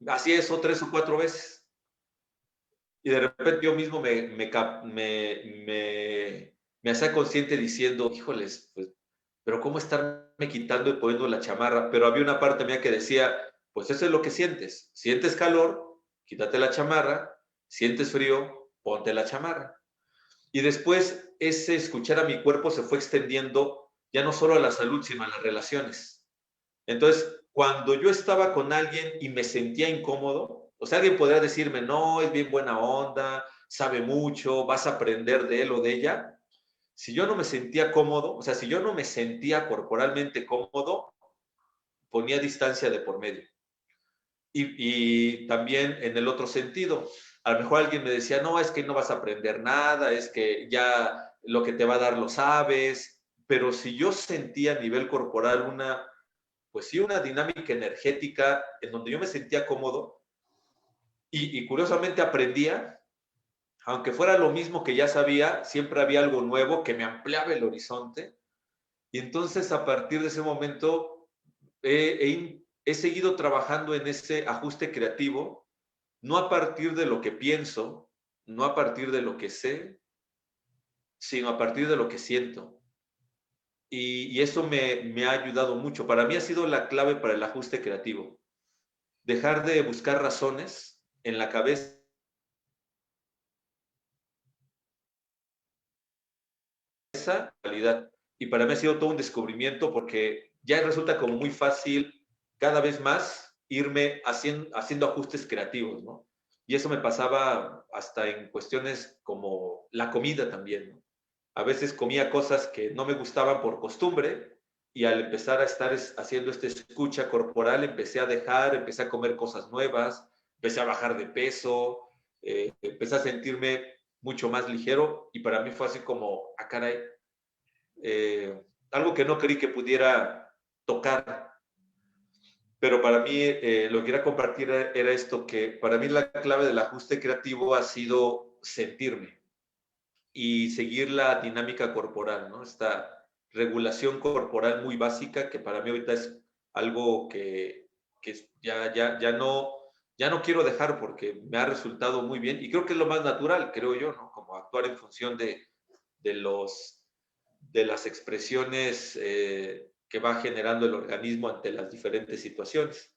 hacía eso 3 o 4 veces. Y de repente yo mismo me hacía consciente diciendo, híjoles, pues, pero ¿cómo estarme quitando y poniendo la chamarra? Pero había una parte mía que decía, pues eso es lo que sientes. Sientes calor, quítate la chamarra. Sientes frío, ponte la chamarra. Y después ese escuchar a mi cuerpo se fue extendiendo ya no solo a la salud, sino a las relaciones. Entonces, cuando yo estaba con alguien y me sentía incómodo, o sea, alguien podría decirme, no, es bien buena onda, sabe mucho, vas a aprender de él o de ella. Si yo no me sentía cómodo, o sea, si yo no me sentía corporalmente cómodo, ponía distancia de por medio. Y también en el otro sentido, a lo mejor alguien me decía, no, es que no vas a aprender nada, es que ya lo que te va a dar lo sabes, pero si yo sentía a nivel corporal pues sí, una dinámica energética en donde yo me sentía cómodo y curiosamente aprendía, aunque fuera lo mismo que ya sabía, siempre había algo nuevo que me ampliaba el horizonte. Y entonces a partir de ese momento he seguido trabajando en ese ajuste creativo, no a partir de lo que pienso, no a partir de lo que sé, sino a partir de lo que siento. Y eso me ha ayudado mucho. Para mí ha sido la clave para el ajuste creativo. Dejar de buscar razones en la cabeza. Esa realidad. Y para mí ha sido todo un descubrimiento porque ya resulta como muy fácil cada vez más irme haciendo ajustes creativos, ¿no? Y eso me pasaba hasta en cuestiones como la comida también, ¿no? A veces comía cosas que no me gustaban por costumbre y al empezar a estar haciendo esta escucha corporal empecé a comer cosas nuevas, empecé a bajar de peso, empecé a sentirme mucho más ligero y para mí fue así como, caray, algo que no creí que pudiera tocar. Pero para mí lo que quería compartir era esto, que para mí la clave del ajuste creativo ha sido sentirme y seguir la dinámica corporal, ¿no? Esta regulación corporal muy básica que para mí ahorita es algo que ya no quiero dejar porque me ha resultado muy bien y creo que es lo más natural, creo yo, ¿no? Como actuar en función de las expresiones que va generando el organismo ante las diferentes situaciones.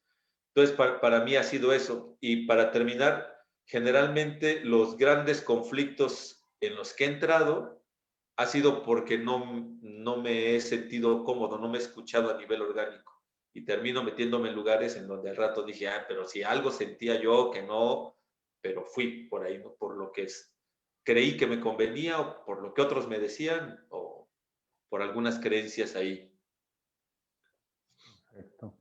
Entonces, para mí ha sido eso. Y para terminar, generalmente los grandes conflictos en los que he entrado ha sido porque no me he sentido cómodo, no me he escuchado a nivel orgánico. Y termino metiéndome en lugares en donde al rato dije, pero si algo sentía yo que no, pero fui por ahí, ¿no? Por lo que creí que me convenía o por lo que otros me decían o por algunas creencias ahí. Perfecto.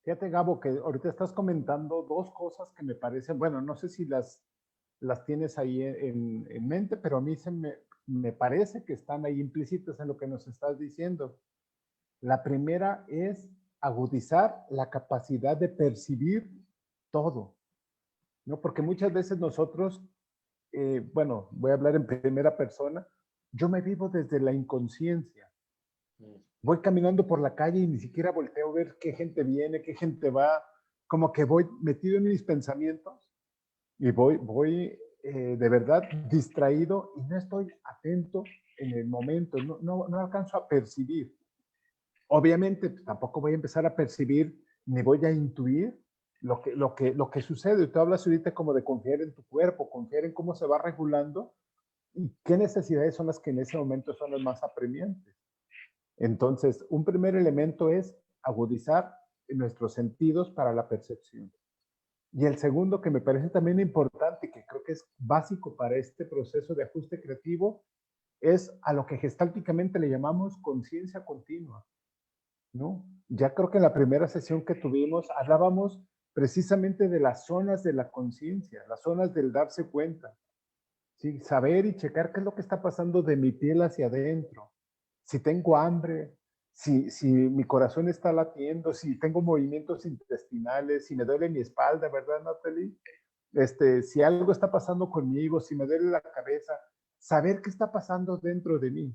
Fíjate, Gabo, que ahorita estás comentando dos cosas que me parecen, bueno, no sé si las tienes ahí en mente, pero a mí me parece que están ahí implícitas en lo que nos estás diciendo. La primera es agudizar la capacidad de percibir todo, ¿no? Porque muchas veces nosotros, bueno, voy a hablar en primera persona, yo me vivo desde la inconsciencia. Voy caminando por la calle y ni siquiera volteo a ver qué gente viene, qué gente va, como que voy metido en mis pensamientos y voy de verdad distraído y no estoy atento en el momento, no alcanzo a percibir. Obviamente tampoco voy a empezar a percibir ni voy a intuir lo que sucede. Tú hablas ahorita como de confiar en tu cuerpo, confiar en cómo se va regulando y qué necesidades son las que en ese momento son las más apremiantes. Entonces, un primer elemento es agudizar nuestros sentidos para la percepción. Y el segundo, que me parece también importante y que creo que es básico para este proceso de ajuste creativo, es a lo que gestálticamente le llamamos conciencia continua, ¿no? Ya creo que en la primera sesión que tuvimos hablábamos precisamente de las zonas de la conciencia, las zonas del darse cuenta, ¿sí? Saber y checar qué es lo que está pasando de mi piel hacia adentro. Si tengo hambre, si mi corazón está latiendo, si tengo movimientos intestinales, si me duele mi espalda, ¿verdad, Natalie? Si algo está pasando conmigo, si me duele la cabeza, saber qué está pasando dentro de mí,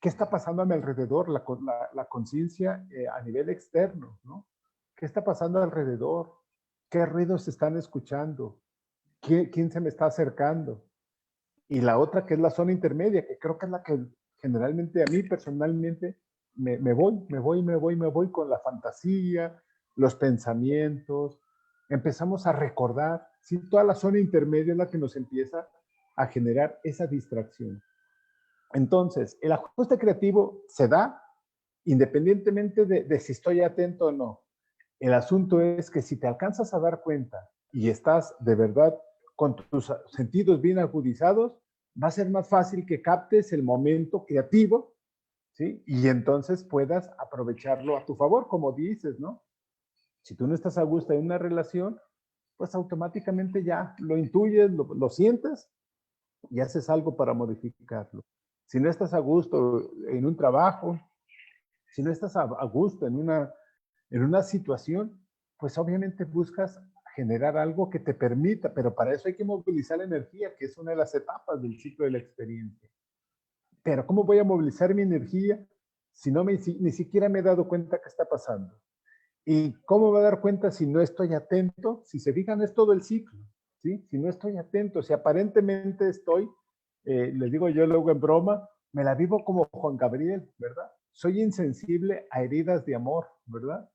qué está pasando a mi alrededor, la conciencia a nivel externo, ¿no? ¿Qué está pasando alrededor? ¿Qué ruidos se están escuchando? ¿Quién se me está acercando? Y la otra que es la zona intermedia, que creo que es la que generalmente a mí personalmente me voy con la fantasía, los pensamientos, empezamos a recordar, ¿sí? Toda la zona intermedia es la que nos empieza a generar esa distracción. Entonces, el ajuste creativo se da independientemente de si estoy atento o no. El asunto es que si te alcanzas a dar cuenta y estás de verdad con tus sentidos bien agudizados, va a ser más fácil que captes el momento creativo, ¿sí? Y entonces puedas aprovecharlo a tu favor, como dices, ¿no? Si tú no estás a gusto en una relación, pues automáticamente ya lo intuyes, lo sientes y haces algo para modificarlo. Si no estás a gusto en un trabajo, si no estás a gusto en una situación, pues obviamente buscas generar algo que te permita, pero para eso hay que movilizar la energía, que es una de las etapas del ciclo de la experiencia. Pero ¿cómo voy a movilizar mi energía si no ni siquiera me he dado cuenta qué está pasando? ¿Y cómo me voy a dar cuenta si no estoy atento? Si se fijan, es todo el ciclo, ¿sí? Si no estoy atento, si aparentemente estoy, les digo yo luego en broma, me la vivo como Juan Gabriel, ¿verdad? Soy insensible a heridas de amor, ¿verdad?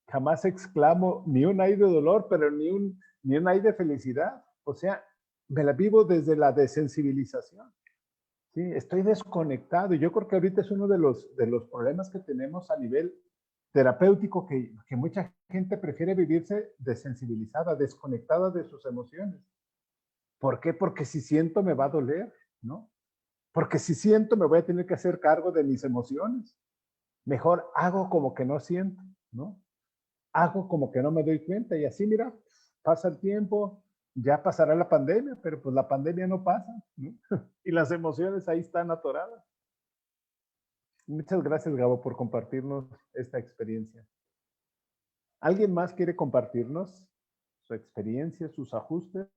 Jamás exclamo ni un ay de dolor, pero ni un ay de felicidad. O sea, me la vivo desde la desensibilización. Sí, estoy desconectado. Y yo creo que ahorita es uno de los problemas que tenemos a nivel terapéutico, que mucha gente prefiere vivirse desensibilizada, desconectada de sus emociones. ¿Por qué? Porque si siento me va a doler, ¿no? Porque si siento me voy a tener que hacer cargo de mis emociones. Mejor hago como que no siento, ¿no? Hago como que no me doy cuenta y así, mira, pasa el tiempo, ya pasará la pandemia, pero pues la pandemia no pasa, ¿no? Y las emociones ahí están atoradas. Muchas gracias, Gabo, por compartirnos esta experiencia. ¿Alguien más quiere compartirnos su experiencia, sus ajustes?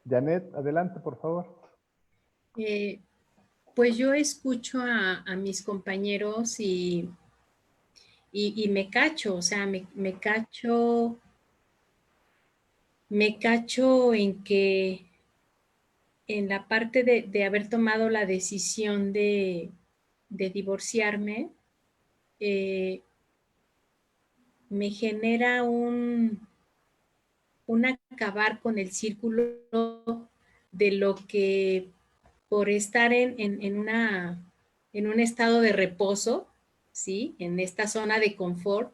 Janet, adelante, por favor. Pues yo escucho a mis compañeros y me cacho, o sea, me cacho en que en la parte de haber tomado la decisión de divorciarme, me genera un acabar con el círculo de lo que por estar en un estado de reposo, ¿sí? En esta zona de confort,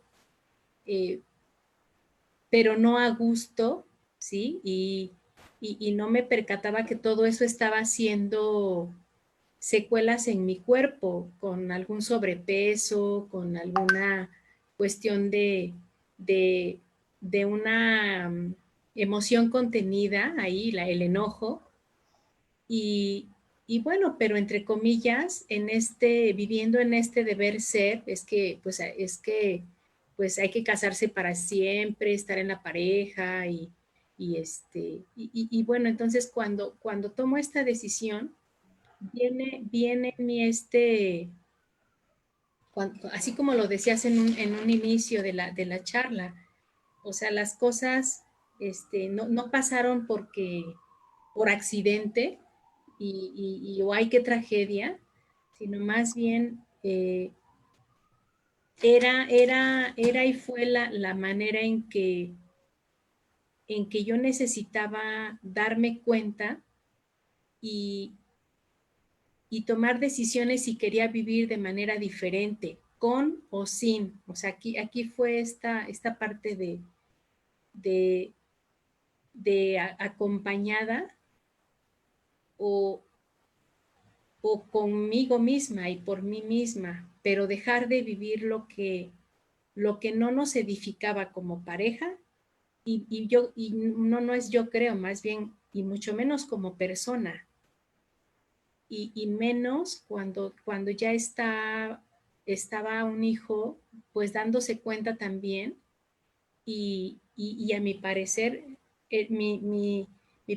pero no a gusto, ¿sí? Y no me percataba que todo eso estaba haciendo secuelas en mi cuerpo, con algún sobrepeso, con alguna cuestión de una emoción contenida ahí, el enojo. Y bueno, pero entre comillas, viviendo en este deber ser, es que pues hay que casarse para siempre, estar en la pareja y bueno, entonces cuando tomo esta decisión, viene en mí así como lo decías en un inicio de la charla, o sea, las cosas no pasaron por accidente o ay, qué tragedia, sino más bien era y fue la manera en que yo necesitaba darme cuenta y tomar decisiones si quería vivir de manera diferente, con o sin. O sea, aquí fue esta parte de acompañada o conmigo misma y por mí misma, pero dejar de vivir lo que no nos edificaba como pareja y no es yo creo, más bien, y mucho menos como persona. y menos cuando ya estaba un hijo, pues dándose cuenta también, y a mi parecer, mi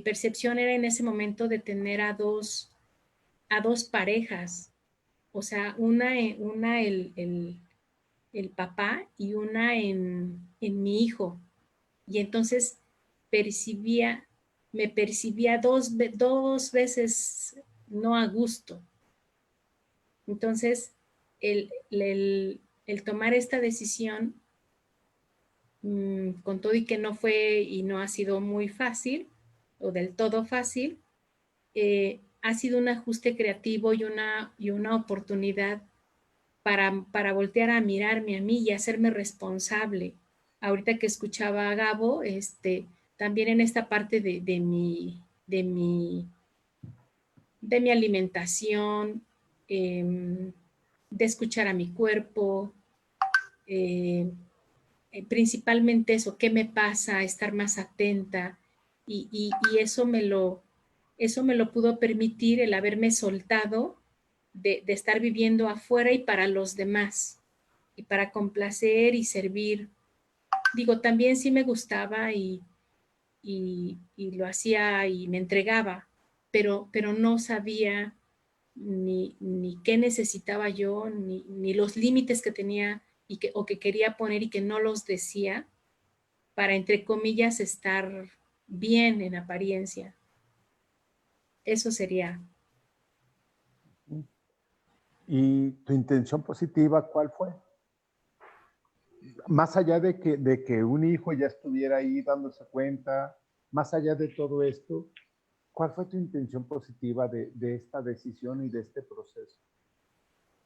percepción era en ese momento de tener a dos parejas, o sea, una el papá y una en mi hijo. Y entonces me percibía dos veces no a gusto. Entonces, el tomar esta decisión, con todo y que no fue y no ha sido muy fácil o del todo fácil, ha sido un ajuste creativo y una oportunidad para voltear a mirarme a mí y hacerme responsable. Ahorita que escuchaba a Gabo, también en esta parte de mi alimentación, de escuchar a mi cuerpo, principalmente eso, qué me pasa, estar más atenta, y eso me lo pudo permitir el haberme soltado de estar viviendo afuera y para los demás, y para complacer y servir. Digo, también sí me gustaba y lo hacía y me entregaba, pero no sabía ni qué necesitaba yo, ni los límites que tenía o que quería poner y que no los decía para, entre comillas, estar bien en apariencia. Eso sería. ¿Y tu intención positiva cuál fue? Más allá de que un hijo ya estuviera ahí dándose cuenta, más allá de todo esto, ¿cuál fue tu intención positiva de esta decisión y de este proceso?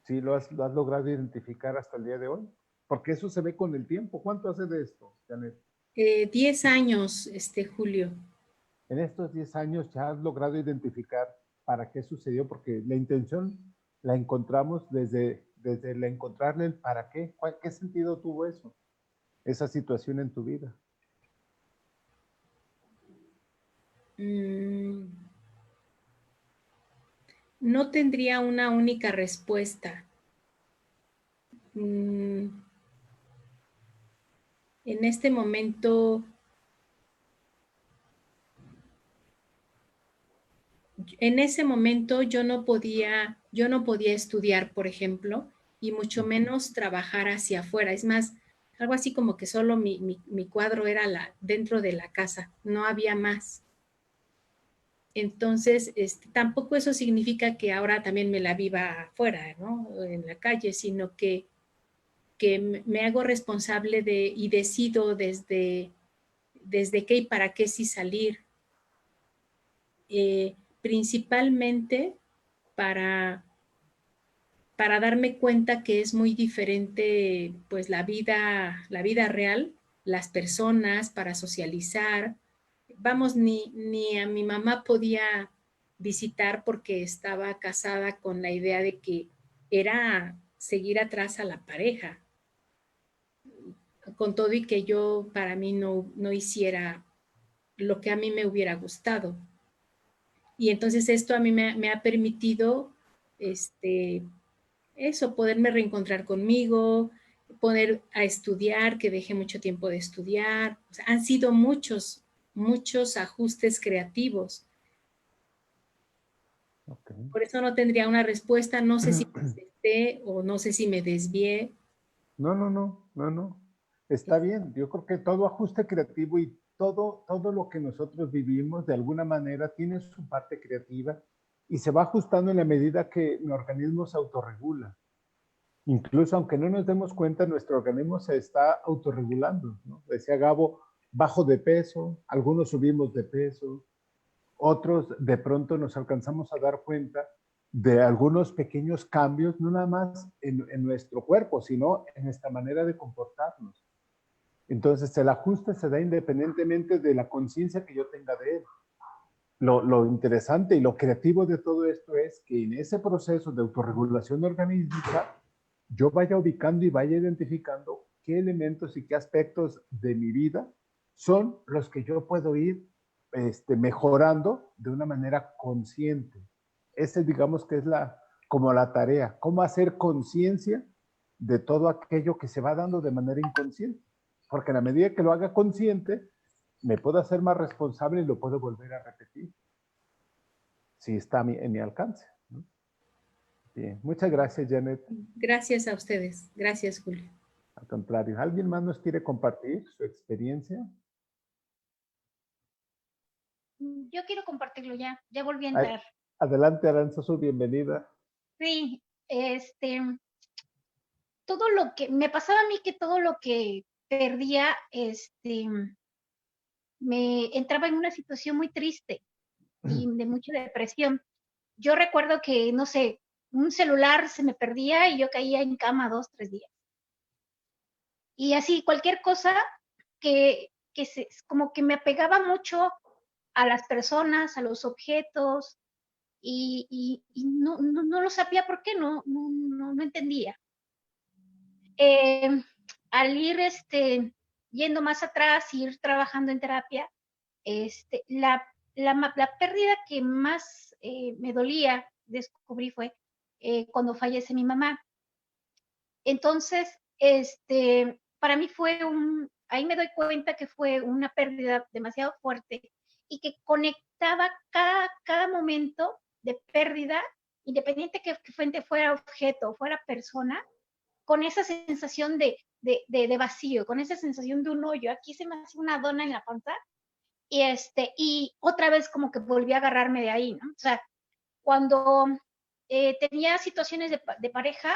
¿Sí lo has logrado identificar hasta el día de hoy? Porque eso se ve con el tiempo. ¿Cuánto hace de esto, Janet? 10 años, Julio. En estos 10 años ya has logrado identificar para qué sucedió, porque la intención la encontramos desde el encontrarle el para qué. ¿Qué sentido tuvo eso? Esa situación en tu vida. No tendría una única respuesta. En este momento, en ese momento yo no podía estudiar, por ejemplo, y mucho menos trabajar hacia afuera. Es más, algo así como que solo mi cuadro era dentro de la casa, no había más. Entonces, tampoco eso significa que ahora también me la viva afuera, ¿no? En la calle, sino que me hago responsable y decido desde qué y para qué sí salir. Principalmente para darme cuenta que es muy diferente, pues, la vida real, las personas, para socializar. Vamos, ni a mi mamá podía visitar porque estaba casada con la idea de que era seguir atrás a la pareja, con todo y que yo, para mí, no hiciera lo que a mí me hubiera gustado. Y entonces esto a mí me ha permitido, eso, poderme reencontrar conmigo, poner a estudiar, que dejé mucho tiempo de estudiar. O sea, han sido muchos ajustes creativos. Okay. Por eso no tendría una respuesta, no sé si me acepté o no sé si me desvié. No. Está bien. Yo creo que todo ajuste creativo y todo lo que nosotros vivimos de alguna manera tiene su parte creativa y se va ajustando en la medida que mi organismo se autorregula. Incluso aunque no nos demos cuenta, nuestro organismo se está autorregulando, ¿no? Decía Gabo, bajo de peso, algunos subimos de peso, otros de pronto nos alcanzamos a dar cuenta de algunos pequeños cambios, no nada más en nuestro cuerpo, sino en nuestra manera de comportarnos. Entonces el ajuste se da independientemente de la conciencia que yo tenga de él. Lo interesante y lo creativo de todo esto es que en ese proceso de autorregulación organística yo vaya ubicando y vaya identificando qué elementos y qué aspectos de mi vida son los que yo puedo ir mejorando de una manera consciente. Ese digamos que es como la tarea, cómo hacer conciencia de todo aquello que se va dando de manera inconsciente. Porque en la medida que lo haga consciente, me puedo hacer más responsable y lo puedo volver a repetir, si está en mi alcance, ¿no? Bien, muchas gracias, Janet. Gracias a ustedes. Gracias, Julio. Al contrario, ¿alguien más nos quiere compartir su experiencia? Yo quiero compartirlo ya volví a entrar. Adelante, Aranzazu, bienvenida. Sí, todo lo que me pasaba a mí, que todo lo que perdía, me entraba en una situación muy triste y de mucha depresión. Yo recuerdo que, no sé, un celular se me perdía y yo caía en cama 2, 3 días. Y así, cualquier cosa como que me apegaba mucho a las personas, a los objetos, y no lo sabía por qué, no entendía. Al ir yendo más atrás, ir trabajando en terapia, la pérdida que más me dolía, descubrí, fue cuando fallece mi mamá. Entonces, para mí ahí me doy cuenta que fue una pérdida demasiado fuerte y que conectaba cada momento de pérdida, independiente que fuera objeto, fuera persona, con esa sensación de vacío, con esa sensación de un hoyo. Aquí se me hace una dona en la panza y otra vez como que volví a agarrarme de ahí, ¿no? O sea, cuando tenía situaciones de pareja,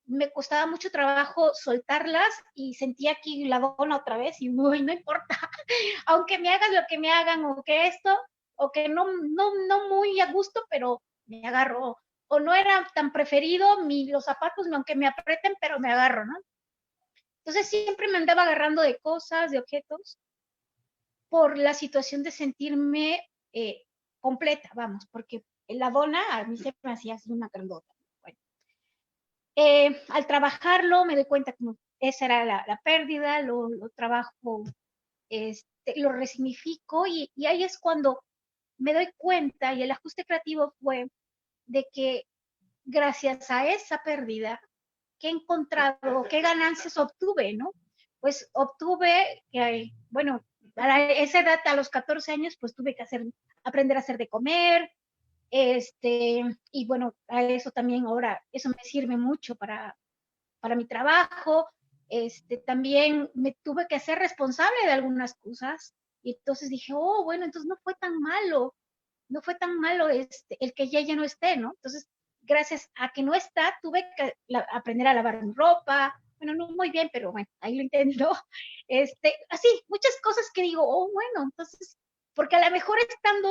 me costaba mucho trabajo soltarlas y sentía aquí la dona otra vez y uy, no importa, aunque me hagas lo que me hagan o que esto, o que no muy a gusto, pero me agarro. O no era tan preferido los zapatos, aunque me aprieten, pero me agarro, ¿no? Entonces siempre me andaba agarrando de cosas, de objetos, por la situación de sentirme completa, vamos, porque la dona a mí se me hacía así una grandota. Bueno, al trabajarlo me doy cuenta que esa era la pérdida, lo trabajo, lo resignifico y ahí es cuando me doy cuenta, y el ajuste creativo fue de que gracias a esa pérdida, ¿qué he encontrado? ¿Qué ganancias obtuve, no? Pues obtuve que, bueno, a esa edad, a los 14 años, pues tuve que aprender a hacer de comer, y bueno, a eso también ahora, eso me sirve mucho para mi trabajo. También me tuve que hacer responsable de algunas cosas, y entonces dije, oh, bueno, entonces no fue tan malo el que ya no esté, ¿no? Entonces, gracias a que no está, tuve que aprender a lavar mi ropa. Bueno, no muy bien, pero bueno, ahí lo intento. Así, muchas cosas que digo, oh, bueno, entonces, porque a lo mejor estando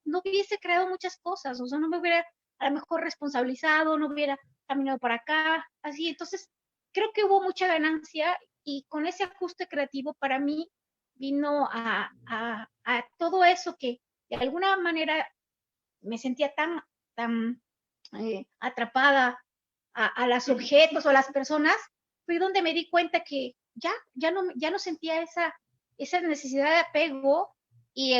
no hubiese creado muchas cosas, o sea, no me hubiera a lo mejor responsabilizado, no hubiera caminado para acá, así. Entonces, creo que hubo mucha ganancia, y con ese ajuste creativo para mí vino a todo eso que de alguna manera me sentía tan atrapada a los objetos o a las personas. Fui donde me di cuenta que ya no sentía esa necesidad de apego, y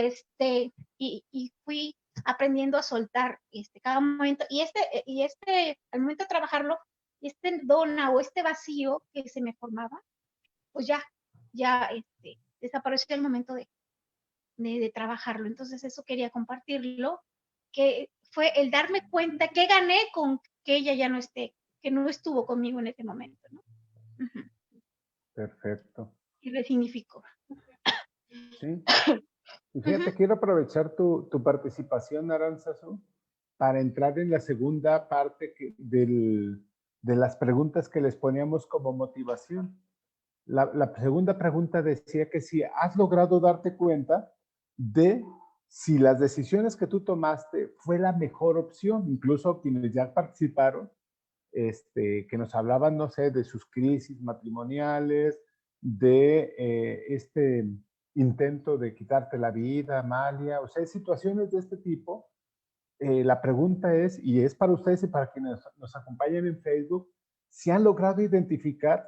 y fui aprendiendo a soltar cada momento, y al momento de trabajarlo, dona o vacío que se me formaba, pues ya desapareció el momento de trabajarlo. Entonces eso quería compartirlo, que fue el darme cuenta que gané con que ella ya no esté, que no estuvo conmigo en ese momento, ¿no? Uh-huh. Perfecto. Y resignificó. Sí. Y fíjate, quiero aprovechar tu participación, Aranzazu, para entrar en la segunda parte de las preguntas que les poníamos como motivación. La segunda pregunta decía que si has logrado darte cuenta de si las decisiones que tú tomaste fue la mejor opción. Incluso quienes ya participaron, que nos hablaban, no sé, de sus crisis matrimoniales, de este intento de quitarte la vida, Amalia, o sea, situaciones de este tipo. La pregunta es, y es para ustedes y para quienes nos acompañan en Facebook, si han logrado identificar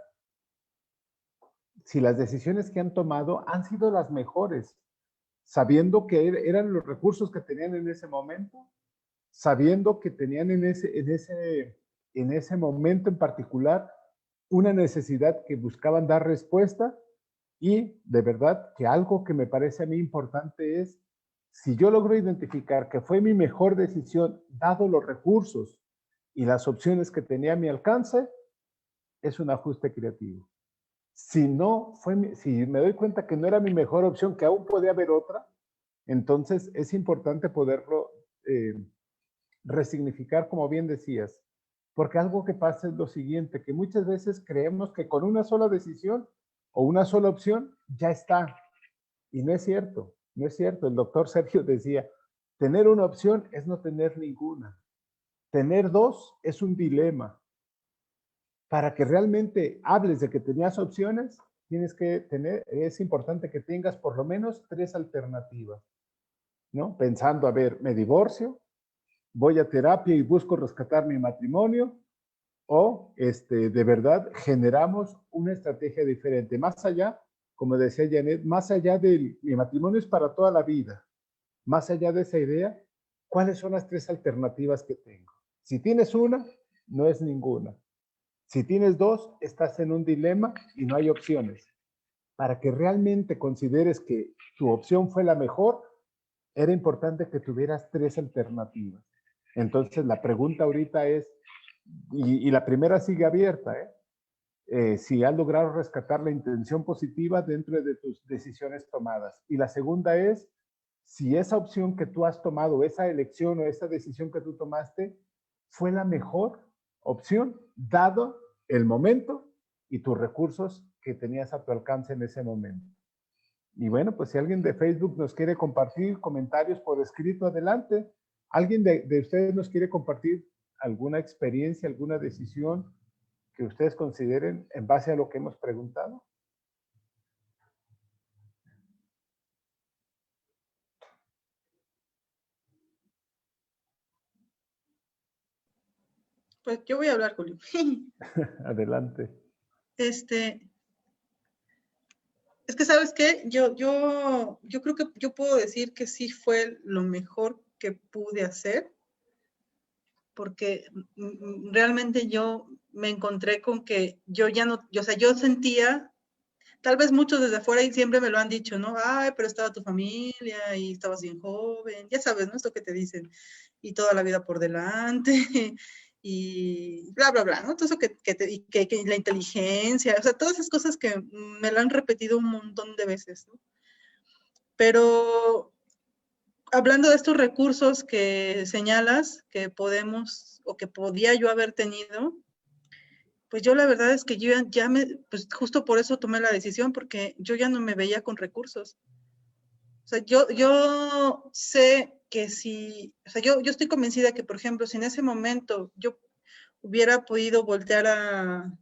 si las decisiones que han tomado han sido las mejores, sabiendo que eran los recursos que tenían en ese momento, sabiendo que tenían en ese momento en particular una necesidad que buscaban dar respuesta. Y de verdad que algo que me parece a mí importante es, si yo logro identificar que fue mi mejor decisión, dado los recursos y las opciones que tenía a mi alcance, es un ajuste creativo. Si me doy cuenta que no era mi mejor opción, que aún podía haber otra, entonces es importante poderlo resignificar, como bien decías, porque algo que pasa es lo siguiente, que muchas veces creemos que con una sola decisión o una sola opción ya está, y no es cierto, no es cierto. El doctor Sergio decía, tener una opción es no tener ninguna, tener dos es un dilema. Para que realmente hables de que tenías opciones, es importante que tengas por lo menos 3 alternativas, ¿no? Pensando, a ver, me divorcio, voy a terapia y busco rescatar mi matrimonio, o de verdad generamos una estrategia diferente. Más allá, como decía Janet, más allá de mi matrimonio es para toda la vida, más allá de esa idea, ¿cuáles son las 3 alternativas que tengo? Si tienes una, no es ninguna. Si tienes 2, estás en un dilema y no hay opciones. Para que realmente consideres que tu opción fue la mejor, era importante que tuvieras 3 alternativas. Entonces, la pregunta ahorita es, y la primera sigue abierta, si has logrado rescatar la intención positiva dentro de tus decisiones tomadas. Y la segunda es, si esa opción que tú has tomado, esa elección o esa decisión que tú tomaste, fue la mejor opción, dado el momento y tus recursos que tenías a tu alcance en ese momento. Y bueno, pues si alguien de Facebook nos quiere compartir comentarios por escrito, adelante. ¿Alguien de ustedes nos quiere compartir alguna experiencia, alguna decisión que ustedes consideren en base a lo que hemos preguntado? Pues yo voy a hablar, Julio. Adelante. Es que, ¿sabes qué? Yo creo que yo puedo decir que sí fue lo mejor que pude hacer, porque realmente yo me encontré con que yo ya no, o sea, yo sentía, tal vez muchos desde afuera y siempre me lo han dicho, ¿no? Ay, pero estaba tu familia y estabas bien joven, ya sabes, ¿no? Esto que te dicen, y toda la vida por delante, y bla, bla, bla, ¿no? Todo eso que la inteligencia, o sea, todas esas cosas que me lo han repetido un montón de veces, ¿no? Pero hablando de estos recursos que señalas, que podemos, o que podía yo haber tenido, pues yo la verdad es que yo pues justo por eso tomé la decisión, porque yo ya no me veía con recursos. O sea, yo sé que si, o sea, yo estoy convencida que, por ejemplo, si en ese momento yo hubiera podido voltear a,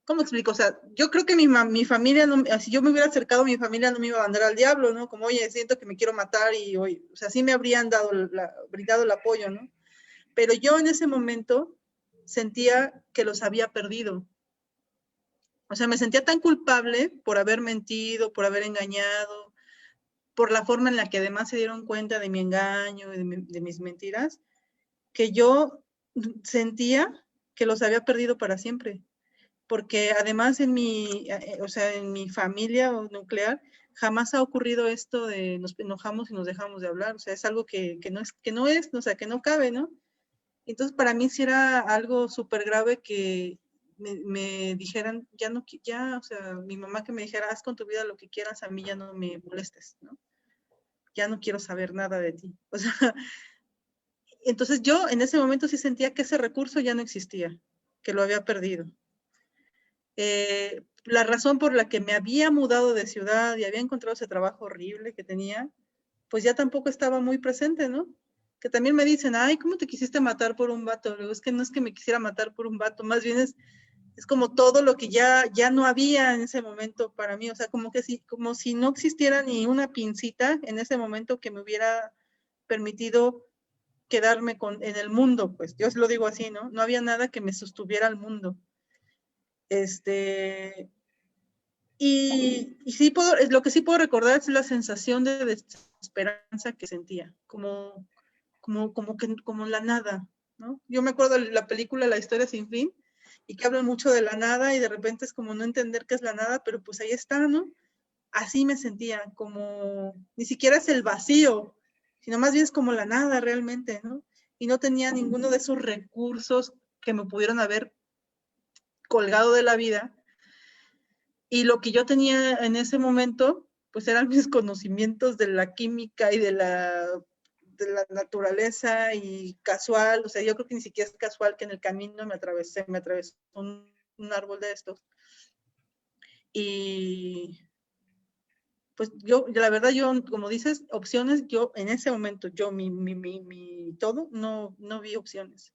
¿cómo explico? O sea, yo creo que mi familia, no, si yo me hubiera acercado a mi familia, no me iba a mandar al diablo, ¿no? Como, oye, siento que me quiero matar y, oye, o sea, sí me habrían brindado el apoyo, ¿no? Pero yo en ese momento sentía que los había perdido. O sea, me sentía tan culpable por haber mentido, por haber engañado, por la forma en la que además se dieron cuenta de mi engaño y de mis mentiras, que yo sentía que los había perdido para siempre. Porque además en mi familia nuclear jamás ha ocurrido esto de nos enojamos y nos dejamos de hablar. O sea, es algo que no es, o sea, que no cabe, ¿no? Entonces, para mí sí era algo súper grave que me dijeran, o sea, mi mamá que me dijera, haz con tu vida lo que quieras, a mí ya no me molestes, ¿no? Ya no quiero saber nada de ti. O sea, entonces yo en ese momento sí sentía que ese recurso ya no existía, que lo había perdido. La razón por la que me había mudado de ciudad y había encontrado ese trabajo horrible que tenía, pues ya tampoco estaba muy presente, ¿no? Que también me dicen, ay, ¿cómo te quisiste matar por un vato? Luego, es que no es que me quisiera matar por un vato, más bien es como todo lo que ya no había en ese momento para mí, o sea, como si no existiera ni una pincita en ese momento que me hubiera permitido quedarme en el mundo, pues yo lo digo así, ¿no? No había nada que me sostuviera al mundo. Y sí lo que sí puedo recordar es la sensación de desesperanza que sentía, como como la nada, ¿no? Yo me acuerdo de la película La historia sin fin, y que hablan mucho de la nada, y de repente es como no entender qué es la nada, pero pues ahí está, ¿no? Así me sentía, como, ni siquiera es el vacío, sino más bien es como la nada realmente, ¿no? Y no tenía ninguno de esos recursos que me pudieron haber colgado de la vida. Y lo que yo tenía en ese momento, pues eran mis conocimientos de la química y de la naturaleza, y casual, o sea, yo creo que ni siquiera es casual que en el camino me atravesó un árbol de estos. Y pues yo, la verdad, yo, como dices, opciones, yo en ese momento, yo, todo, no vi opciones.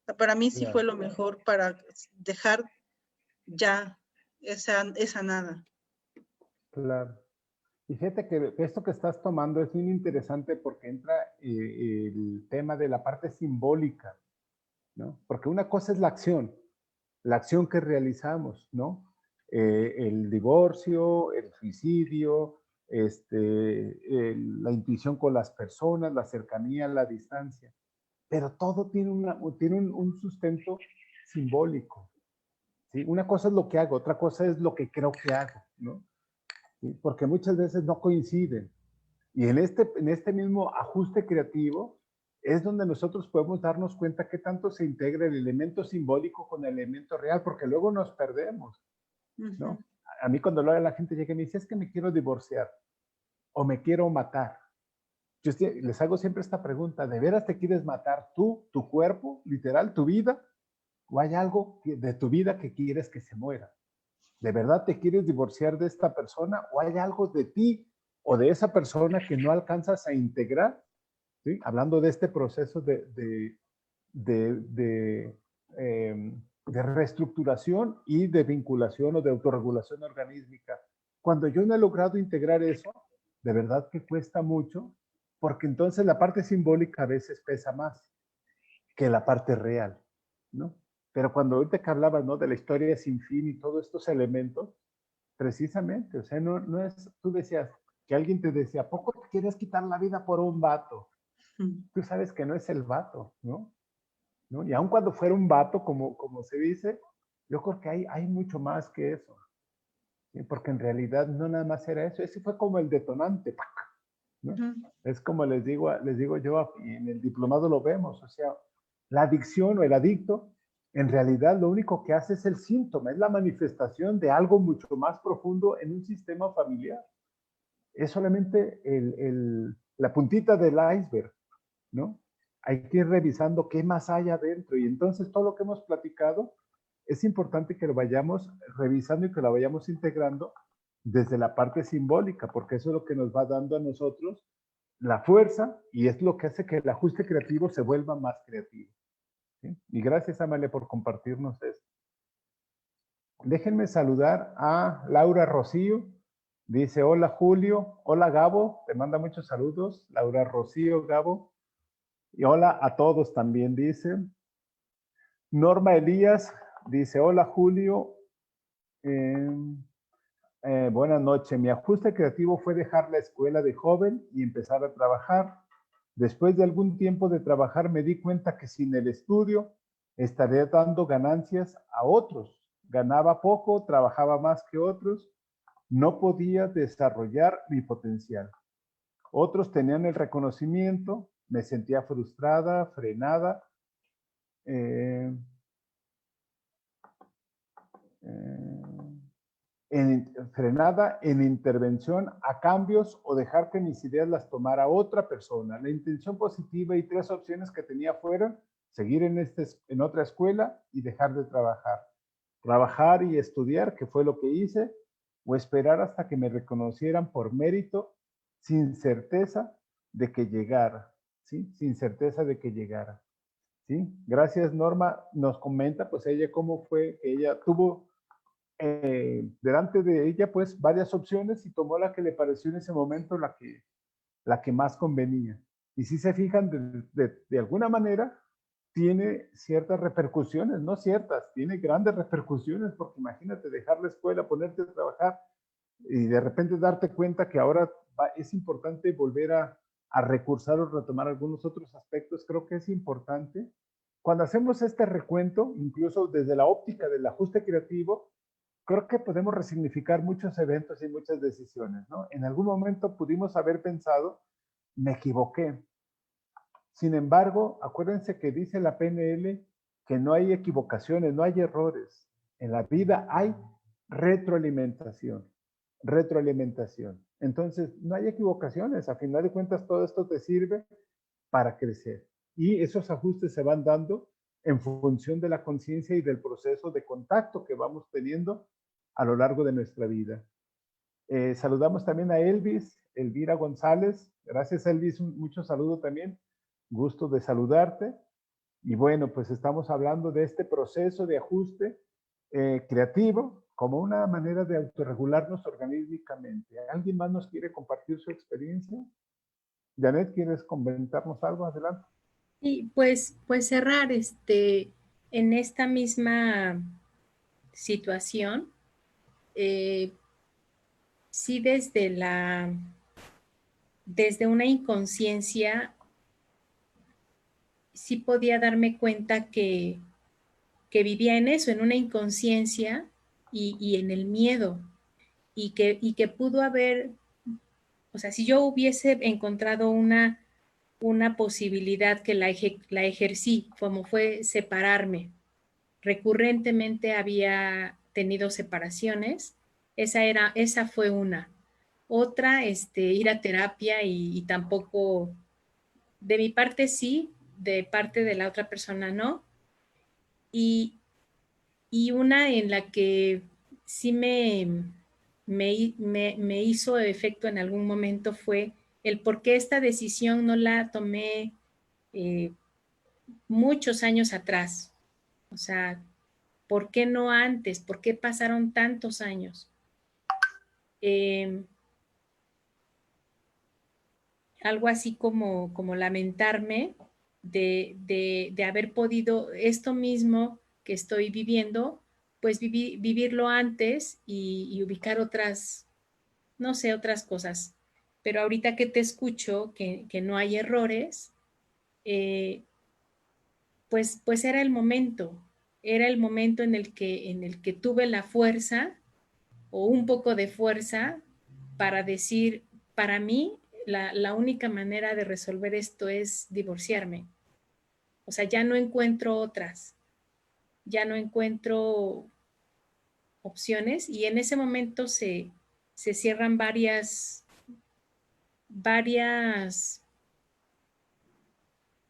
O sea, para mí sí fue lo mejor para dejar ya esa nada. Claro. Y fíjate que esto que estás tomando es muy interesante porque entra el tema de la parte simbólica, ¿no? Porque una cosa es la acción que realizamos, ¿no? El divorcio, el suicidio, la intuición con las personas, la cercanía, la distancia. Pero todo tiene un sustento simbólico, ¿sí? Una cosa es lo que hago, otra cosa es lo que creo que hago, ¿no? ¿Sí? Porque muchas veces no coinciden. Y en este mismo ajuste creativo es donde nosotros podemos darnos cuenta qué tanto se integra el elemento simbólico con el elemento real, porque luego nos perdemos, ¿no? A mí cuando la gente llega y me dice, es que me quiero divorciar o me quiero matar. Yo les hago siempre esta pregunta, ¿de veras te quieres matar tú, tu cuerpo, literal, tu vida? ¿O hay algo de tu vida que quieres que se muera? ¿De verdad te quieres divorciar de esta persona? ¿O hay algo de ti o de esa persona que no alcanzas a integrar? ¿Sí? Hablando de este proceso de reestructuración y de vinculación o de autorregulación organísmica. Cuando yo no he logrado integrar eso, de verdad que cuesta mucho, porque entonces la parte simbólica a veces pesa más que la parte real, ¿no? Pero cuando ahorita que hablabas, ¿no? De la historia sin fin y todos estos elementos, precisamente, o sea, no es, tú decías, que alguien te decía, ¿a poco te quieres quitar la vida por un vato? Tú sabes que no es el vato, ¿no? Y aun cuando fuera un vato, como se dice, yo creo que hay mucho más que eso, ¿sí? Porque en realidad no nada más era eso, ese fue como el detonante, ¿no? Es como les digo yo, y en el diplomado lo vemos, o sea, la adicción o el adicto, en realidad lo único que hace es el síntoma, es la manifestación de algo mucho más profundo en un sistema familiar. Es solamente la puntita del iceberg, ¿no? Hay que ir revisando qué más hay adentro, y entonces todo lo que hemos platicado es importante que lo vayamos revisando y que lo vayamos integrando desde la parte simbólica, porque eso es lo que nos va dando a nosotros la fuerza y es lo que hace que el ajuste creativo se vuelva más creativo, ¿sí? Y gracias, Amalia, por compartirnos esto. Déjenme saludar a Laura Rocío. Dice, hola Julio, hola Gabo, te manda muchos saludos, Laura Rocío, Gabo. Y hola a todos también, dice. Norma Elías dice, hola Julio, buenas noches. Mi ajuste creativo fue dejar la escuela de joven y empezar a trabajar. Después de algún tiempo de trabajar me di cuenta que sin el estudio estaría dando ganancias a otros. Ganaba poco, trabajaba más que otros, no podía desarrollar mi potencial. Otros tenían el reconocimiento, me sentía frustrada, frenada, frenada en intervención a cambios o dejar que mis ideas las tomara otra persona. La intención positiva y 3 opciones que tenía fueron seguir en otra escuela y dejar de trabajar. Trabajar y estudiar, que fue lo que hice, o esperar hasta que me reconocieran por mérito sin certeza de que llegara, ¿sí? Sin certeza de que llegara, ¿sí? Gracias, Norma. Nos comenta, pues, ella cómo fue que ella tuvo delante de ella, pues, varias opciones y tomó la que le pareció en ese momento la que más convenía. Y si se fijan, de alguna manera, tiene ciertas repercusiones, no ciertas, tiene grandes repercusiones, porque imagínate dejar la escuela, ponerte a trabajar y de repente darte cuenta que ahora es importante volver a a recursar o retomar algunos otros aspectos, creo que es importante. Cuando hacemos este recuento, incluso desde la óptica del ajuste creativo, creo que podemos resignificar muchos eventos y muchas decisiones, ¿no? En algún momento pudimos haber pensado, me equivoqué. Sin embargo, acuérdense que dice la PNL que no hay equivocaciones, no hay errores. En la vida hay retroalimentación, retroalimentación. Entonces, no hay equivocaciones. A final de cuentas, todo esto te sirve para crecer. Y esos ajustes se van dando en función de la conciencia y del proceso de contacto que vamos teniendo a lo largo de nuestra vida. Saludamos también a Elvis, Elvira González. Gracias, Elvis. Mucho saludo también. Gusto de saludarte. Y bueno, pues estamos hablando de este proceso de ajuste creativo como una manera de autorregularnos organísticamente. ¿Alguien más nos quiere compartir su experiencia? Janet, ¿quieres comentarnos algo? Adelante. Y pues cerrar en esta misma situación, sí desde una inconsciencia, sí podía darme cuenta que vivía en eso, en una inconsciencia y en el miedo, y que pudo haber, o sea, si yo hubiese encontrado una posibilidad que la ejercí, como fue separarme. Recurrentemente había tenido separaciones, esa fue una. Otra, ir a terapia y tampoco, de mi parte sí, de parte de la otra persona no. Y una en la que sí me hizo efecto en algún momento fue el por qué esta decisión no la tomé muchos años atrás. O sea, ¿por qué no antes? ¿Por qué pasaron tantos años? Algo así como lamentarme de haber podido esto mismo que estoy viviendo, pues vivirlo antes y ubicar otras, no sé, otras cosas. Pero ahorita que te escucho, que no hay errores, pues era el momento en el que tuve la fuerza o un poco de fuerza para decir, para mí, la única manera de resolver esto es divorciarme. O sea, ya no encuentro otras, ya no encuentro opciones y en ese momento se cierran varias,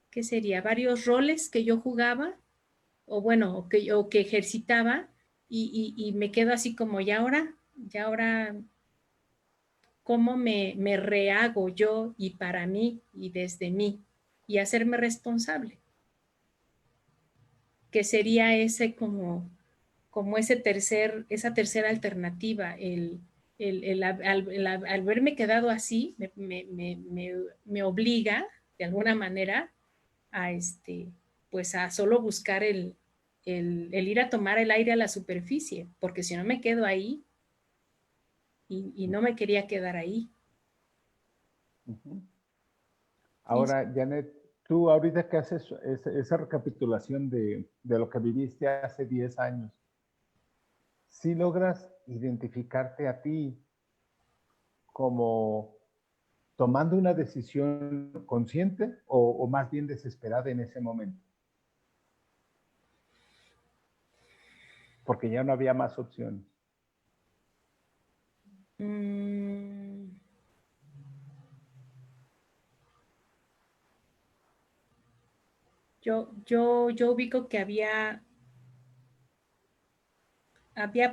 ¿qué sería? Varios roles que yo jugaba o bueno, o que ejercitaba y me quedo así como, ¿y ahora? ¿Cómo me rehago yo y para mí y desde mí? Y hacerme responsable. Que sería ese como esa tercera alternativa, al verme quedado así, me obliga de alguna manera a pues a solo buscar el ir a tomar el aire a la superficie, porque si no me quedo ahí y no me quería quedar ahí. Ahora, Janet, tú ahorita que haces esa recapitulación de lo que viviste hace 10 años, ¿sí logras identificarte a ti como tomando una decisión consciente o más bien desesperada en ese momento? Porque ya no había más opciones. Yo ubico que había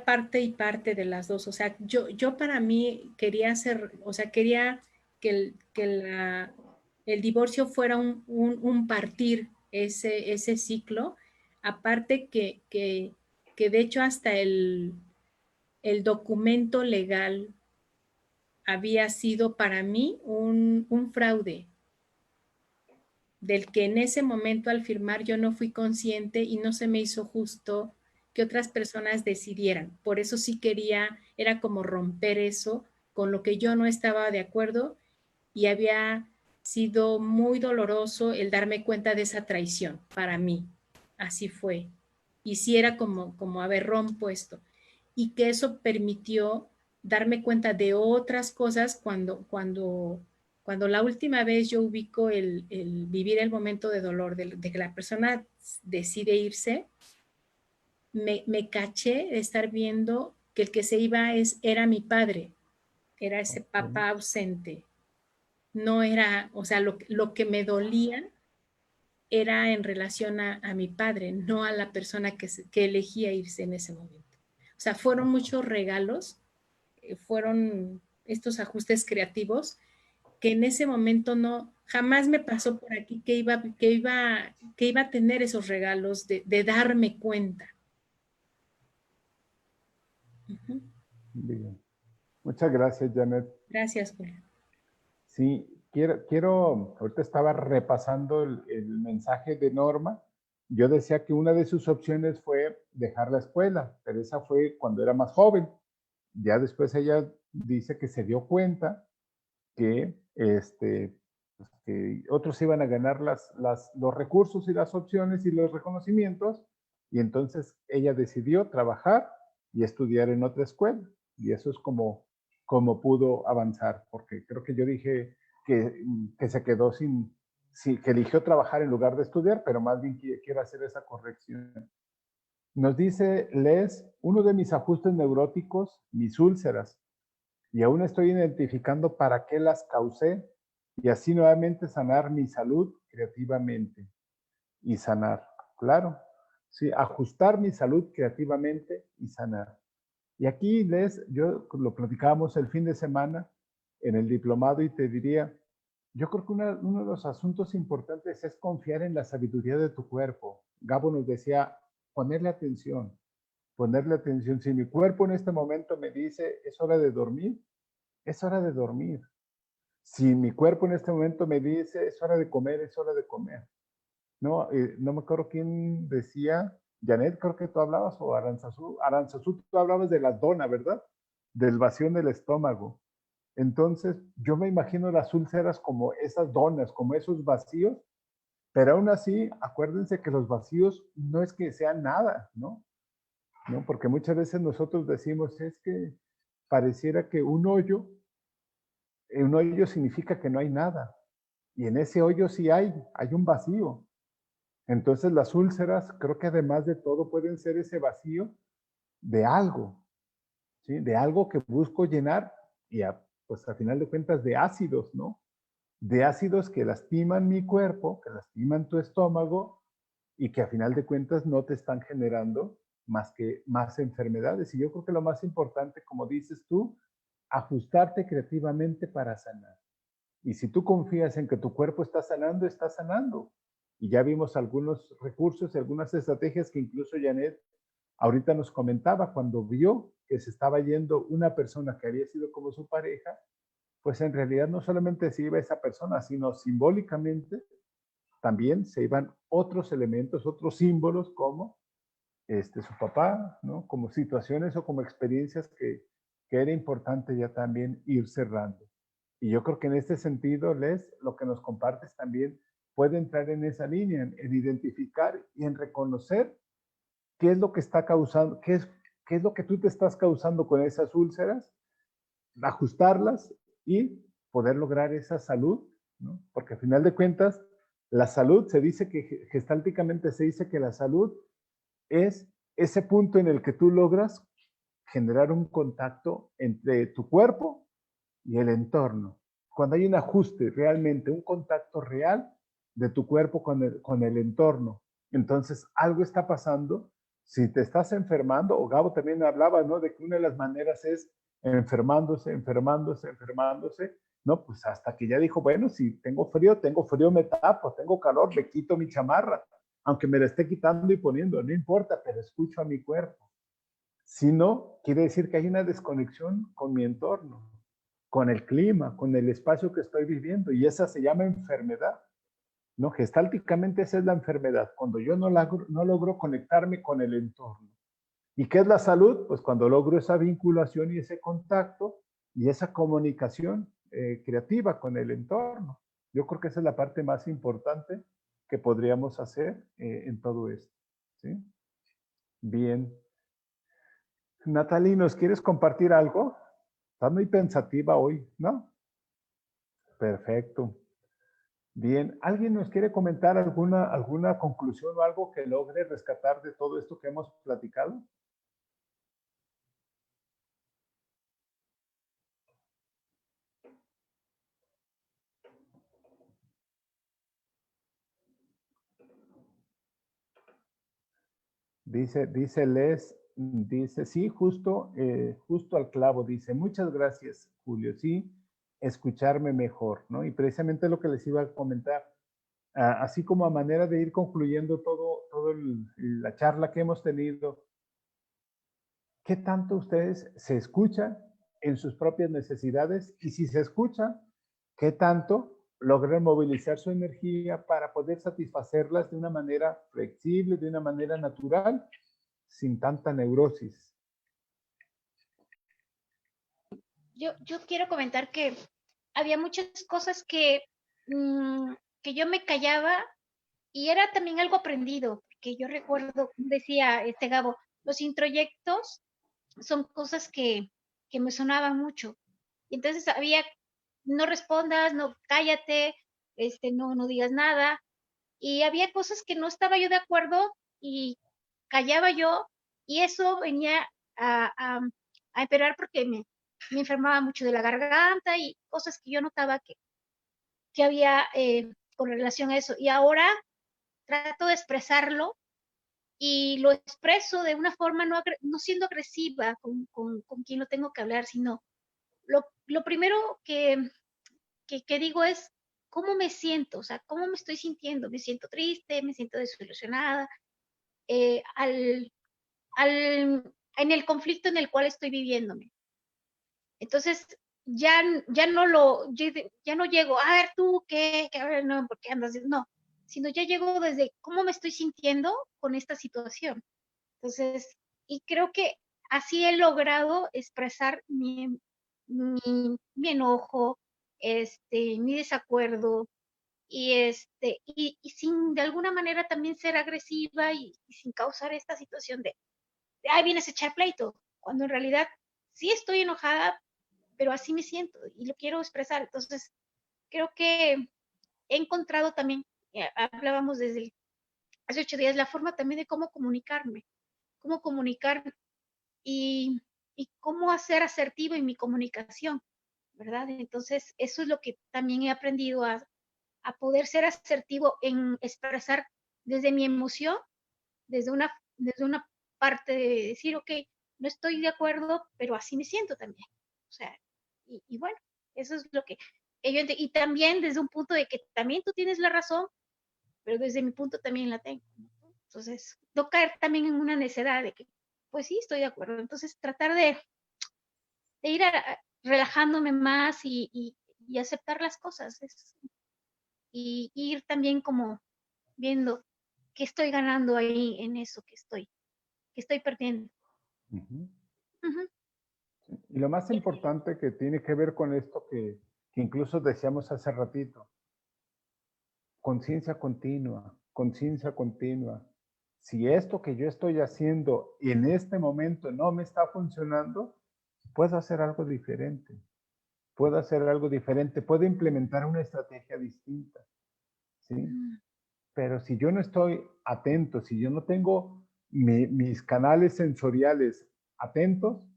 parte y parte de las dos. O sea, yo para mí quería hacer, o sea, quería que el divorcio fuera un partir ese ciclo. Aparte que de hecho hasta el documento legal había sido para mí un fraude, del que en ese momento al firmar yo no fui consciente y no se me hizo justo que otras personas decidieran. Por eso sí quería, era como romper eso con lo que yo no estaba de acuerdo y había sido muy doloroso el darme cuenta de esa traición para mí. Así fue. Y sí era como haber rompuesto. Y que eso permitió darme cuenta de otras cosas cuando la última vez yo ubico el vivir el momento de dolor, de que la persona decide irse, me caché de estar viendo que el que se iba era mi padre, era ese papá ausente. No era, o sea, lo que me dolía era en relación a mi padre, no a la persona que elegía irse en ese momento. O sea, fueron muchos regalos, fueron estos ajustes creativos que en ese momento jamás me pasó por aquí que iba a tener esos regalos de darme cuenta. Uh-huh. Bien. Muchas gracias, Janet. Gracias, Julia. Sí, ahorita estaba repasando el mensaje de Norma. Yo decía que una de sus opciones fue dejar la escuela, pero esa fue cuando era más joven. Ya después ella dice que se dio cuenta que, que otros iban a ganar los recursos y las opciones y los reconocimientos, y entonces ella decidió trabajar y estudiar en otra escuela, y eso es como pudo avanzar, porque creo que yo dije que se quedó que eligió trabajar en lugar de estudiar, pero más bien quiero hacer esa corrección. Nos dice Les, uno de mis ajustes neuróticos, mis úlceras, y aún estoy identificando para qué las causé, y así nuevamente sanar mi salud creativamente. Y sanar, claro, sí, ajustar mi salud creativamente y sanar. Y aquí, Les, yo lo platicábamos el fin de semana en el diplomado y te diría, yo creo que uno de los asuntos importantes es confiar en la sabiduría de tu cuerpo. Gabo nos decía, ponerle atención. Si mi cuerpo en este momento me dice, es hora de dormir, es hora de dormir. Si mi cuerpo en este momento me dice, es hora de comer, es hora de comer. No, no me acuerdo quién decía, Janet, creo que tú hablabas, o Aranzazú, tú hablabas de la dona, ¿verdad? Del vacío en el estómago. Entonces, yo me imagino las úlceras como esas donas, como esos vacíos, pero aún así, acuérdense que los vacíos no es que sean nada, ¿no? Porque muchas veces nosotros decimos, es que pareciera que un hoyo significa que no hay nada, y en ese hoyo sí hay un vacío. Entonces las úlceras, creo que además de todo pueden ser ese vacío de algo, ¿sí? De algo que busco llenar, y pues a final de cuentas de ácidos, ¿no? De ácidos que lastiman mi cuerpo, que lastiman tu estómago, y que a final de cuentas no te están generando más enfermedades. Y yo creo que lo más importante, como dices tú, ajustarte creativamente para sanar. Y si tú confías en que tu cuerpo está sanando, está sanando. Y ya vimos algunos recursos y algunas estrategias que incluso Janet ahorita nos comentaba cuando vio que se estaba yendo una persona que había sido como su pareja, pues en realidad no solamente se iba esa persona, sino simbólicamente también se iban otros elementos, otros símbolos como su papá, ¿no? Como situaciones o como experiencias que era importante ya también ir cerrando. Y yo creo que en este sentido, Les, lo que nos compartes también puede entrar en esa línea, en identificar y en reconocer qué es lo que está causando, qué es lo que tú te estás causando con esas úlceras, ajustarlas y poder lograr esa salud, ¿no? Porque al final de cuentas, la salud se dice que gestálticamente se dice que la salud es ese punto en el que tú logras generar un contacto entre tu cuerpo y el entorno. Cuando hay un ajuste realmente, un contacto real de tu cuerpo con el entorno, entonces algo está pasando. Si te estás enfermando, o Gabo también hablaba, ¿no? De que una de las maneras es enfermándose, ¿no? Pues hasta que ya dijo, bueno, si tengo frío me tapo, tengo calor, me quito mi chamarra, aunque me la esté quitando y poniendo, no importa, pero escucho a mi cuerpo. Si no, quiere decir que hay una desconexión con mi entorno, con el clima, con el espacio que estoy viviendo, y esa se llama enfermedad, ¿no? Gestálticamente esa es la enfermedad, cuando yo no logro conectarme con el entorno. ¿Y qué es la salud? Pues cuando logro esa vinculación y ese contacto y esa comunicación creativa con el entorno, Yo creo que esa es la parte más importante que podríamos hacer en todo esto. ¿Sí? Bien. Natalie, ¿nos quieres compartir algo? Estás muy pensativa hoy, ¿no? Perfecto. Bien. ¿Alguien nos quiere comentar alguna conclusión o algo que logre rescatar de todo esto que hemos platicado? Dice Les, dice, sí, justo al clavo, dice, muchas gracias, Julio, sí, escucharme mejor, ¿no? Y precisamente lo que les iba a comentar, así como a manera de ir concluyendo la charla que hemos tenido, ¿qué tanto ustedes se escuchan en sus propias necesidades? Y si se escuchan, ¿qué tanto logran movilizar su energía para poder satisfacerlas de una manera flexible, de una manera natural, sin tanta neurosis? Yo quiero comentar que había muchas cosas que yo me callaba y era también algo aprendido, que yo recuerdo, decía Gabo, los introyectos son cosas que me sonaban mucho. Y entonces había, no respondas, no, cállate, no digas nada. Y había cosas que no estaba yo de acuerdo y callaba yo y eso venía a empeorar porque me enfermaba mucho de la garganta y cosas que yo notaba que había con relación a eso. Y ahora trato de expresarlo y lo expreso de una forma no siendo agresiva con quien lo tengo que hablar, sino lo primero que digo es cómo me siento, o sea, cómo me estoy sintiendo. Me siento triste, me siento desilusionada, eh, al, en el conflicto en el cual estoy viviéndome. Entonces, ya no llego, a ver tú, ¿qué? A ver, no, ¿por qué andas? No, sino ya llego desde cómo me estoy sintiendo con esta situación. Entonces, y creo que así he logrado expresar mi enojo, mi desacuerdo, y sin de alguna manera también ser agresiva y sin causar esta situación de ay, vienes a echar pleito, cuando en realidad sí estoy enojada, pero así me siento y lo quiero expresar. Entonces, creo que he encontrado también, hablábamos desde hace 8 días, la forma también de cómo comunicar y, y cómo hacer asertivo en mi comunicación, ¿verdad? Entonces, eso es lo que también he aprendido a poder ser asertivo en expresar desde mi emoción, desde una parte de decir, ok, no estoy de acuerdo, pero así me siento también. O sea, y bueno, eso es lo que yo y también desde un punto de que también tú tienes la razón, pero desde mi punto también la tengo. Entonces, no caer también en una necedad de que, pues sí, estoy de acuerdo. Entonces, tratar de ir relajándome más y aceptar las cosas y ir también como viendo qué estoy ganando ahí en eso que estoy perdiendo. Uh-huh. Uh-huh. Y lo más importante que tiene que ver con esto que incluso decíamos hace ratito, conciencia continua, conciencia continua. Si esto que yo estoy haciendo en este momento no me está funcionando, puedo hacer algo diferente. Puedo hacer algo diferente, puedo implementar una estrategia distinta. ¿Sí? Uh-huh. Pero si yo no estoy atento, si yo no tengo mis canales sensoriales atentos,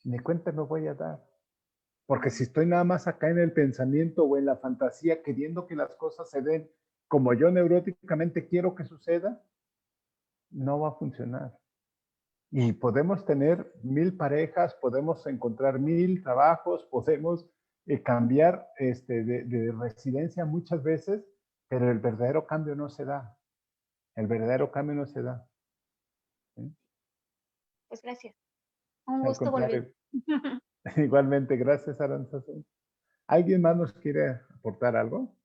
ni cuenta me voy a dar. Porque si estoy nada más acá en el pensamiento o en la fantasía queriendo que las cosas se den como yo neuróticamente quiero que suceda, no va a funcionar. Y podemos tener 1000 parejas, podemos encontrar 1000 trabajos, podemos cambiar de residencia muchas veces, pero el verdadero cambio no se da. El verdadero cambio no se da. ¿Sí? Pues gracias. Un gusto volver. Igualmente, gracias, Aranzazu. ¿Alguien más nos quiere aportar algo?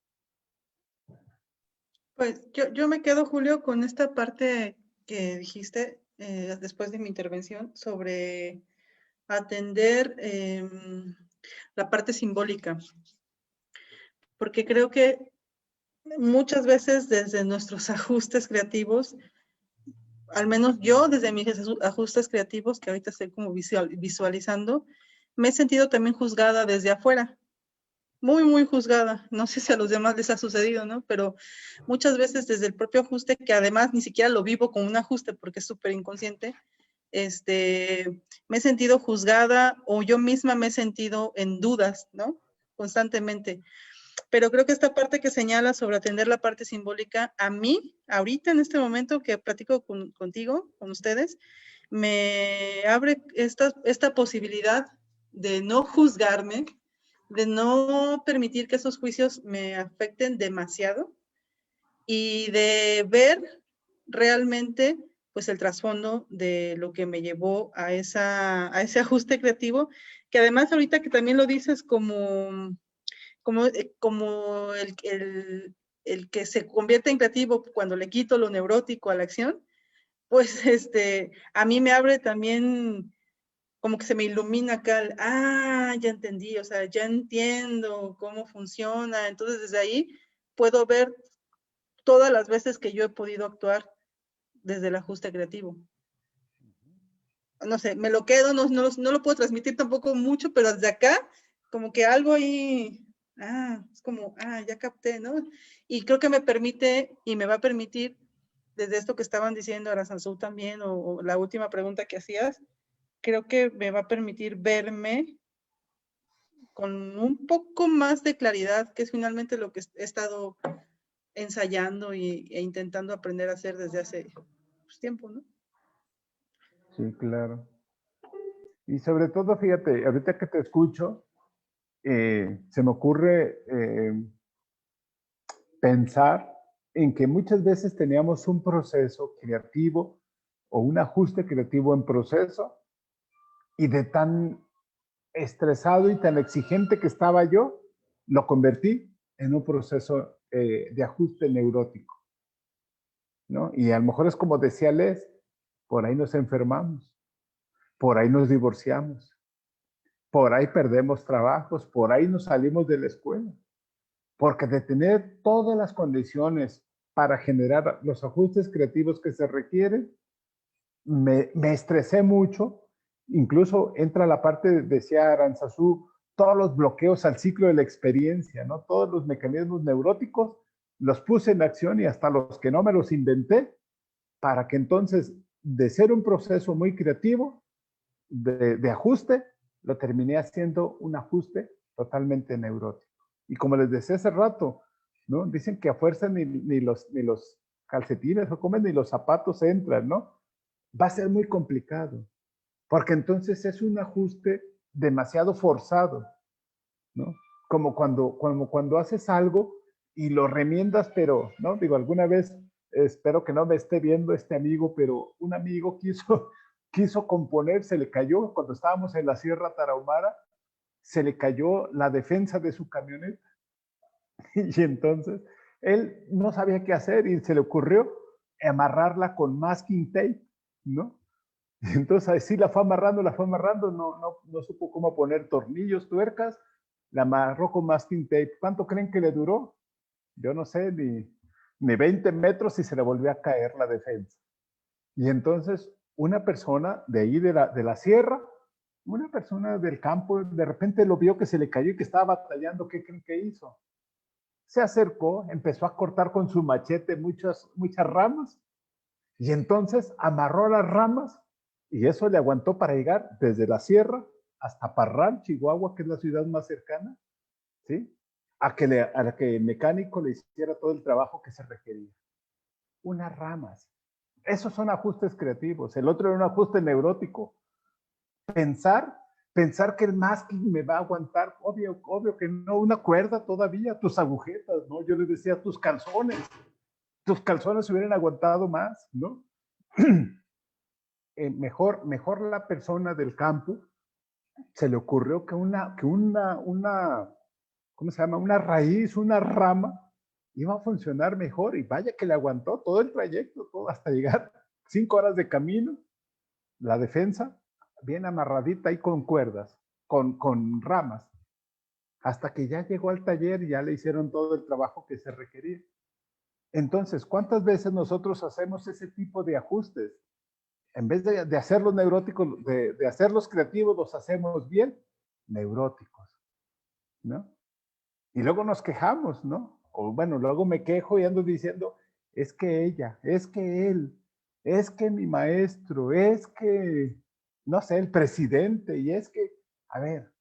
Pues yo me quedo, Julio, con esta parte que dijiste después de mi intervención sobre atender la parte simbólica. porque creo que muchas veces desde nuestros ajustes creativos, al menos yo desde mis ajustes creativos, que ahorita estoy como visualizando, me he sentido también juzgada desde afuera, muy, muy juzgada. No sé si a los demás les ha sucedido, ¿no? Pero muchas veces desde el propio ajuste, que además ni siquiera lo vivo como un ajuste porque es súper inconsciente, me he sentido juzgada o yo misma me he sentido en dudas, ¿no? Constantemente. Pero creo que esta parte que señala sobre atender la parte simbólica, a mí, ahorita en este momento que platico contigo, con ustedes, me abre esta posibilidad de no juzgarme, de no permitir que esos juicios me afecten demasiado y de ver realmente pues el trasfondo de lo que me llevó a ese ajuste creativo, que además ahorita que también lo dices como el que se convierte en creativo cuando le quito lo neurótico a la acción, pues a mí me abre también como que se me ilumina acá, ya entendí, o sea, ya entiendo cómo funciona, entonces desde ahí puedo ver todas las veces que yo he podido actuar desde el ajuste creativo. No sé, me lo quedo, no lo puedo transmitir tampoco mucho, pero desde acá, como que algo ahí, es como, ya capté, ¿no? Y creo que me permite y me va a permitir, desde esto que estaban diciendo Aranzazú también, o la última pregunta que hacías, creo que me va a permitir verme con un poco más de claridad, que es finalmente lo que he estado ensayando e intentando aprender a hacer desde hace tiempo, ¿no? Sí, claro. Y sobre todo, fíjate, ahorita que te escucho, se me ocurre pensar en que muchas veces teníamos un proceso creativo o un ajuste creativo en proceso y de tan estresado y tan exigente que estaba yo, lo convertí en un proceso de ajuste neurótico, ¿no? Y a lo mejor es como decía Les, por ahí nos enfermamos, por ahí nos divorciamos, por ahí perdemos trabajos, por ahí nos salimos de la escuela, porque de tener todas las condiciones para generar los ajustes creativos que se requieren, me estresé mucho, incluso entra la parte, decía Aranzazú, todos los bloqueos al ciclo de la experiencia, ¿no? Todos los mecanismos neuróticos los puse en acción y hasta los que no me los inventé, para que entonces, de ser un proceso muy creativo, de ajuste, lo terminé haciendo un ajuste totalmente neurótico. Y como les decía hace rato, ¿no? Dicen que a fuerza ni los calcetines o comen ni los zapatos entran, ¿no? Va a ser muy complicado, porque entonces es un ajuste demasiado forzado, ¿no? Como cuando haces algo y lo remiendas, pero, ¿no? Digo, alguna vez, espero que no me esté viendo este amigo, pero un amigo quiso componer, se le cayó, cuando estábamos en la Sierra Tarahumara, se le cayó la defensa de su camioneta y entonces él no sabía qué hacer y se le ocurrió amarrarla con masking tape, ¿no? Y entonces así la fue amarrando, no supo cómo poner tornillos, tuercas, la amarró con masking tape. ¿Cuánto creen que le duró? Yo no sé, ni 20 metros y se le volvió a caer la defensa. Y entonces una persona de ahí de la sierra, una persona del campo, de repente lo vio que se le cayó y que estaba batallando. ¿Qué creen que hizo? Se acercó, empezó a cortar con su machete muchas ramas y entonces amarró las ramas y eso le aguantó para llegar desde la sierra hasta Parral, Chihuahua, que es la ciudad más cercana, ¿sí? A que el mecánico le hiciera todo el trabajo que se requería. Unas ramas. Esos son ajustes creativos. El otro era un ajuste neurótico. Pensar que el masking me va a aguantar, obvio que no, una cuerda todavía, tus agujetas, ¿no? Yo les decía, tus calzones hubieran aguantado más, ¿no? Mejor la persona del campo se le ocurrió que ¿cómo se llama? Una raíz, una rama, iba a funcionar mejor y vaya que le aguantó todo el trayecto, todo hasta llegar 5 horas de camino, la defensa bien amarradita ahí con cuerdas, con ramas. hasta que ya llegó al taller y ya le hicieron todo el trabajo que se requería. Entonces, ¿cuántas veces nosotros hacemos ese tipo de ajustes? En vez de hacerlos neuróticos, de hacerlos creativos, los hacemos bien neuróticos, ¿no? Y luego nos quejamos, ¿no? O bueno, luego me quejo y ando diciendo, es que ella, es que él, es que mi maestro, es que, no sé, el presidente, y es que, a ver,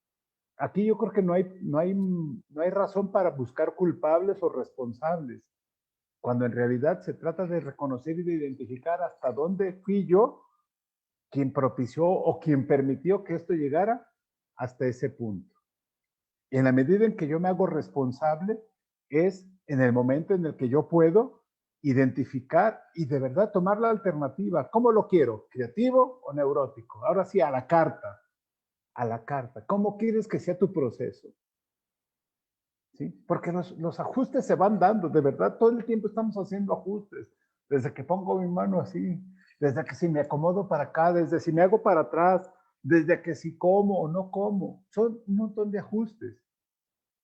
aquí yo creo que no hay razón para buscar culpables o responsables, cuando en realidad se trata de reconocer y de identificar hasta dónde fui yo quien propició o quien permitió que esto llegara hasta ese punto. Y en la medida en que yo me hago responsable, es en el momento en el que yo puedo identificar y de verdad tomar la alternativa. ¿Cómo lo quiero? ¿Creativo o neurótico? Ahora sí, a la carta. A la carta. ¿Cómo quieres que sea tu proceso? ¿Sí? Porque los ajustes se van dando, de verdad, todo el tiempo estamos haciendo ajustes. Desde que pongo mi mano así, desde que si me acomodo para acá, desde si me hago para atrás, desde que si como o no como. Son un montón de ajustes.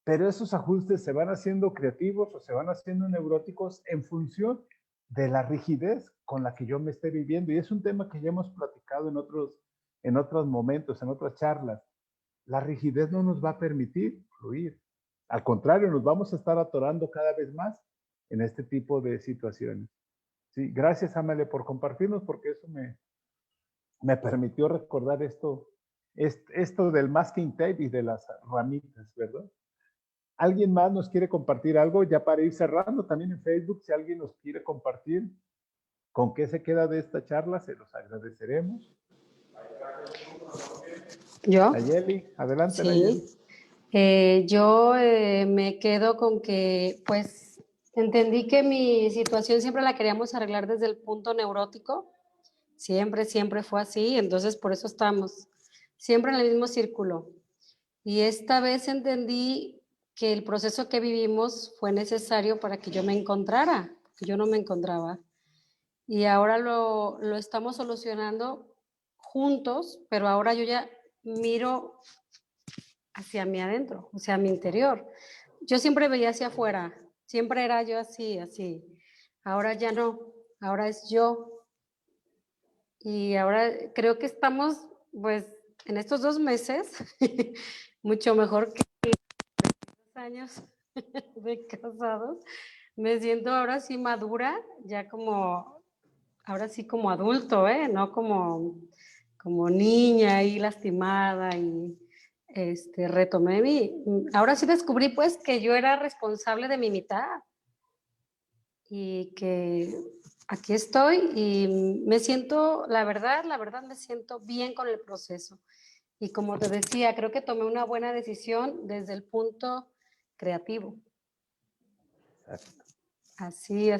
Pero esos ajustes se van haciendo creativos o se van haciendo neuróticos en función de la rigidez con la que yo me esté viviendo. Y es un tema que ya hemos platicado en otros momentos, en otras charlas. La rigidez no nos va a permitir fluir. Al contrario, nos vamos a estar atorando cada vez más en este tipo de situaciones. Sí, gracias, Amalia, por compartirnos, porque eso me permitió recordar esto del masking tape y de las ramitas, ¿verdad? ¿Alguien más nos quiere compartir algo? Ya para ir cerrando, también en Facebook, si alguien nos quiere compartir con qué se queda de esta charla, se los agradeceremos. ¿Yo? Nayeli, adelante, Sí. Nayeli. Yo me quedo con que, pues, entendí que mi situación siempre la queríamos arreglar desde el punto neurótico. Siempre fue así, entonces por eso estamos siempre en el mismo círculo. Y esta vez entendí que el proceso que vivimos fue necesario para que yo me encontrara, que yo no me encontraba. Y ahora lo estamos solucionando juntos, pero ahora yo ya miro hacia mi adentro, o sea, a mi interior. Yo siempre veía hacia afuera, siempre era yo así, así. Ahora ya no, ahora es yo. Y ahora creo que estamos, pues, en estos 2 meses, mucho mejor que 2 años de casados. Me siento ahora sí madura, ya como, ahora sí como adulto, no como niña ahí lastimada y retomé ahora sí descubrí pues que yo era responsable de mi mitad y que aquí estoy y me siento, la verdad me siento bien con el proceso. Y como te decía, creo que tomé una buena decisión desde el punto creativo. Exacto. Así.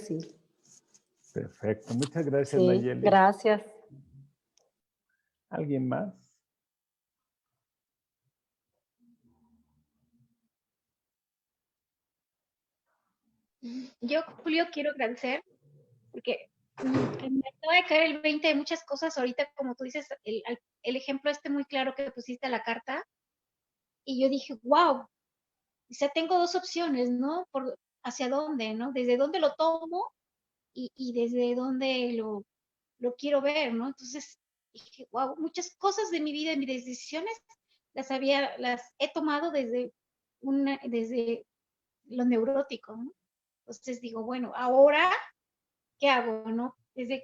Perfecto. Muchas gracias, Sí, Nayeli. gracias. ¿Alguien más? Yo, Julio, quiero agradecer porque me acaba de caer el 20 de muchas cosas ahorita, como tú dices, el ejemplo muy claro que pusiste a la carta, y yo dije, wow, o sea, tengo 2 opciones, ¿no? Hacia dónde, ¿no? Desde dónde lo tomo y desde dónde lo quiero ver, ¿no? Entonces dije, wow, muchas cosas de mi vida y mis decisiones las he tomado desde lo neurótico, ¿no? Entonces digo, bueno, ahora, ¿qué hago, no?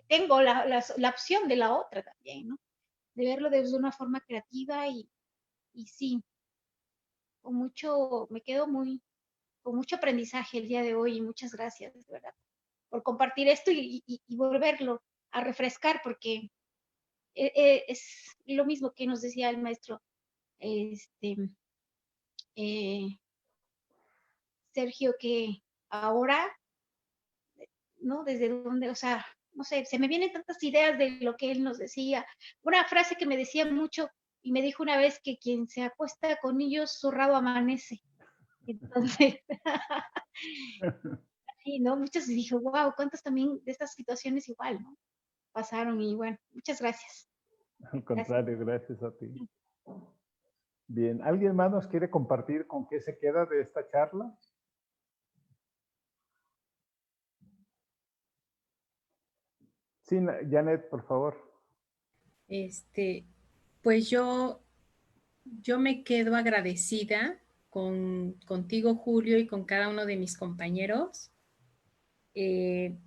Tengo la opción de la otra también, ¿no? De verlo desde una forma creativa y sí, me quedo con mucho aprendizaje el día de hoy y muchas gracias, de verdad, por compartir esto y volverlo a refrescar, porque es lo mismo que nos decía el maestro Sergio, que ahora, ¿no? Desde dónde, o sea, no sé, se me vienen tantas ideas de lo que él nos decía. Una frase que me decía mucho y me dijo una vez que quien se acuesta con ellos, su rabo amanece. Entonces, sí, ¿no? Muchas dije, wow, cuántas también de estas situaciones igual, ¿no? Pasaron y bueno, muchas gracias. Al contrario, gracias a ti. Bien, ¿alguien más nos quiere compartir con qué se queda de esta charla? Sí, Janet, por favor. Pues yo me quedo agradecida contigo, Julio, y con cada uno de mis compañeros. Me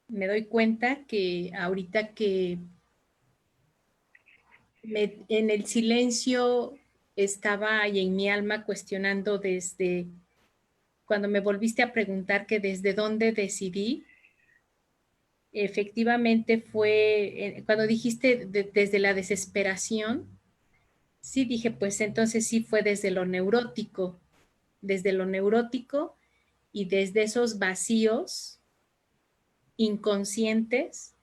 doy cuenta que ahorita que en el silencio estaba y en mi alma cuestionando desde cuando me volviste a preguntar que desde dónde decidí, efectivamente fue cuando dijiste desde la desesperación. Sí, dije, pues entonces sí fue desde lo neurótico y desde esos vacíos inconscientes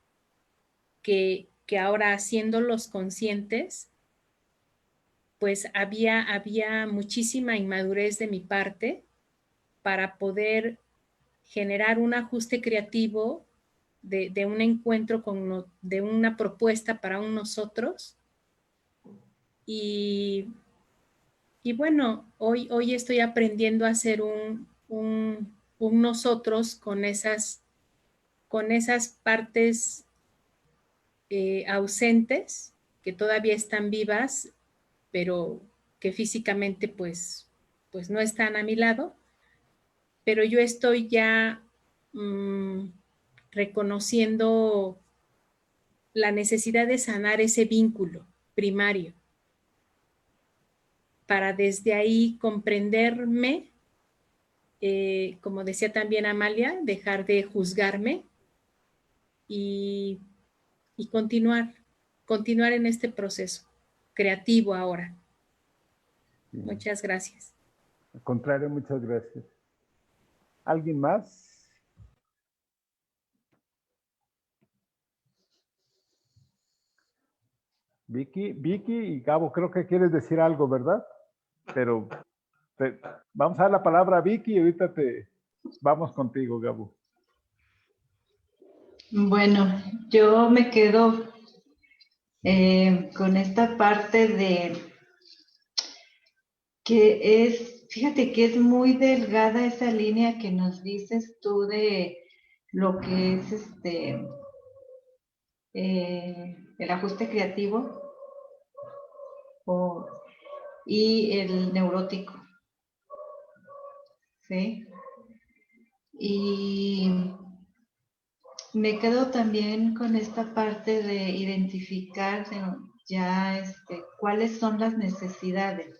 que ahora haciéndolos conscientes, pues había muchísima inmadurez de mi parte para poder generar un ajuste creativo de un encuentro de una propuesta para un nosotros. Y bueno, hoy estoy aprendiendo a hacer un nosotros con esas partes ausentes que todavía están vivas, pero que físicamente pues no están a mi lado. Pero yo estoy ya reconociendo la necesidad de sanar ese vínculo primario para desde ahí comprenderme, como decía también Amalia, dejar de juzgarme y continuar en este proceso creativo ahora. Sí. Muchas gracias. Al contrario, muchas gracias. ¿Alguien más? Vicky y Gabo, creo que quieres decir algo, ¿verdad? Pero vamos a dar la palabra a Vicky y ahorita vamos contigo, Gabo. Bueno, yo me quedo con esta parte de que fíjate que es muy delgada esa línea que nos dices tú de lo que es el ajuste creativo y el neurótico, ¿sí? Y me quedo también con esta parte de identificar ya cuáles son las necesidades,